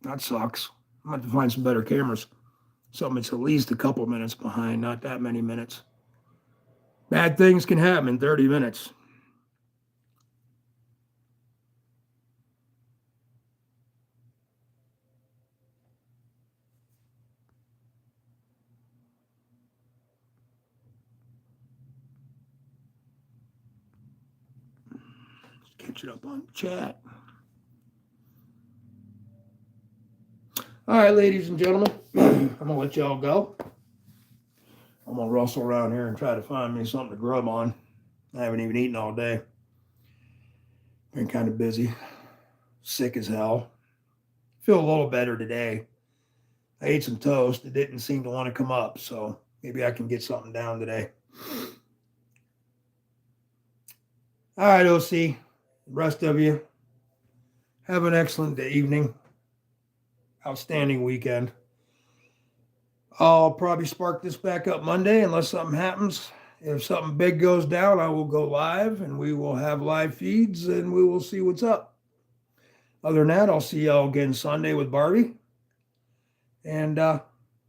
that sucks. I'm going to have to find some better cameras. Something that's at least a couple minutes behind, not that many minutes. Bad things can happen in 30 minutes. Let's catch it up on chat. All right, ladies and gentlemen, I'm going to let y'all go. I'm going to rustle around here and try to find me something to grub on. I haven't even eaten all day. Been kind of busy. Sick as hell. Feel a little better today. I ate some toast. It didn't seem to want to come up, so maybe I can get something down today. All right, OC. The rest of you, have an excellent evening. Outstanding weekend. I'll probably spark this back up Monday unless something happens. If something big goes down, I will go live and we will have live feeds and we will see what's up. Other than that, I'll see y'all again Sunday with Barbie. And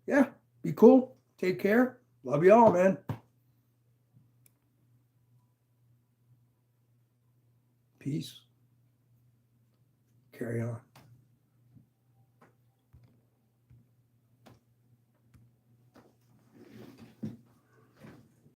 yeah, be cool. Take care. Love you all, man. Peace. Carry on.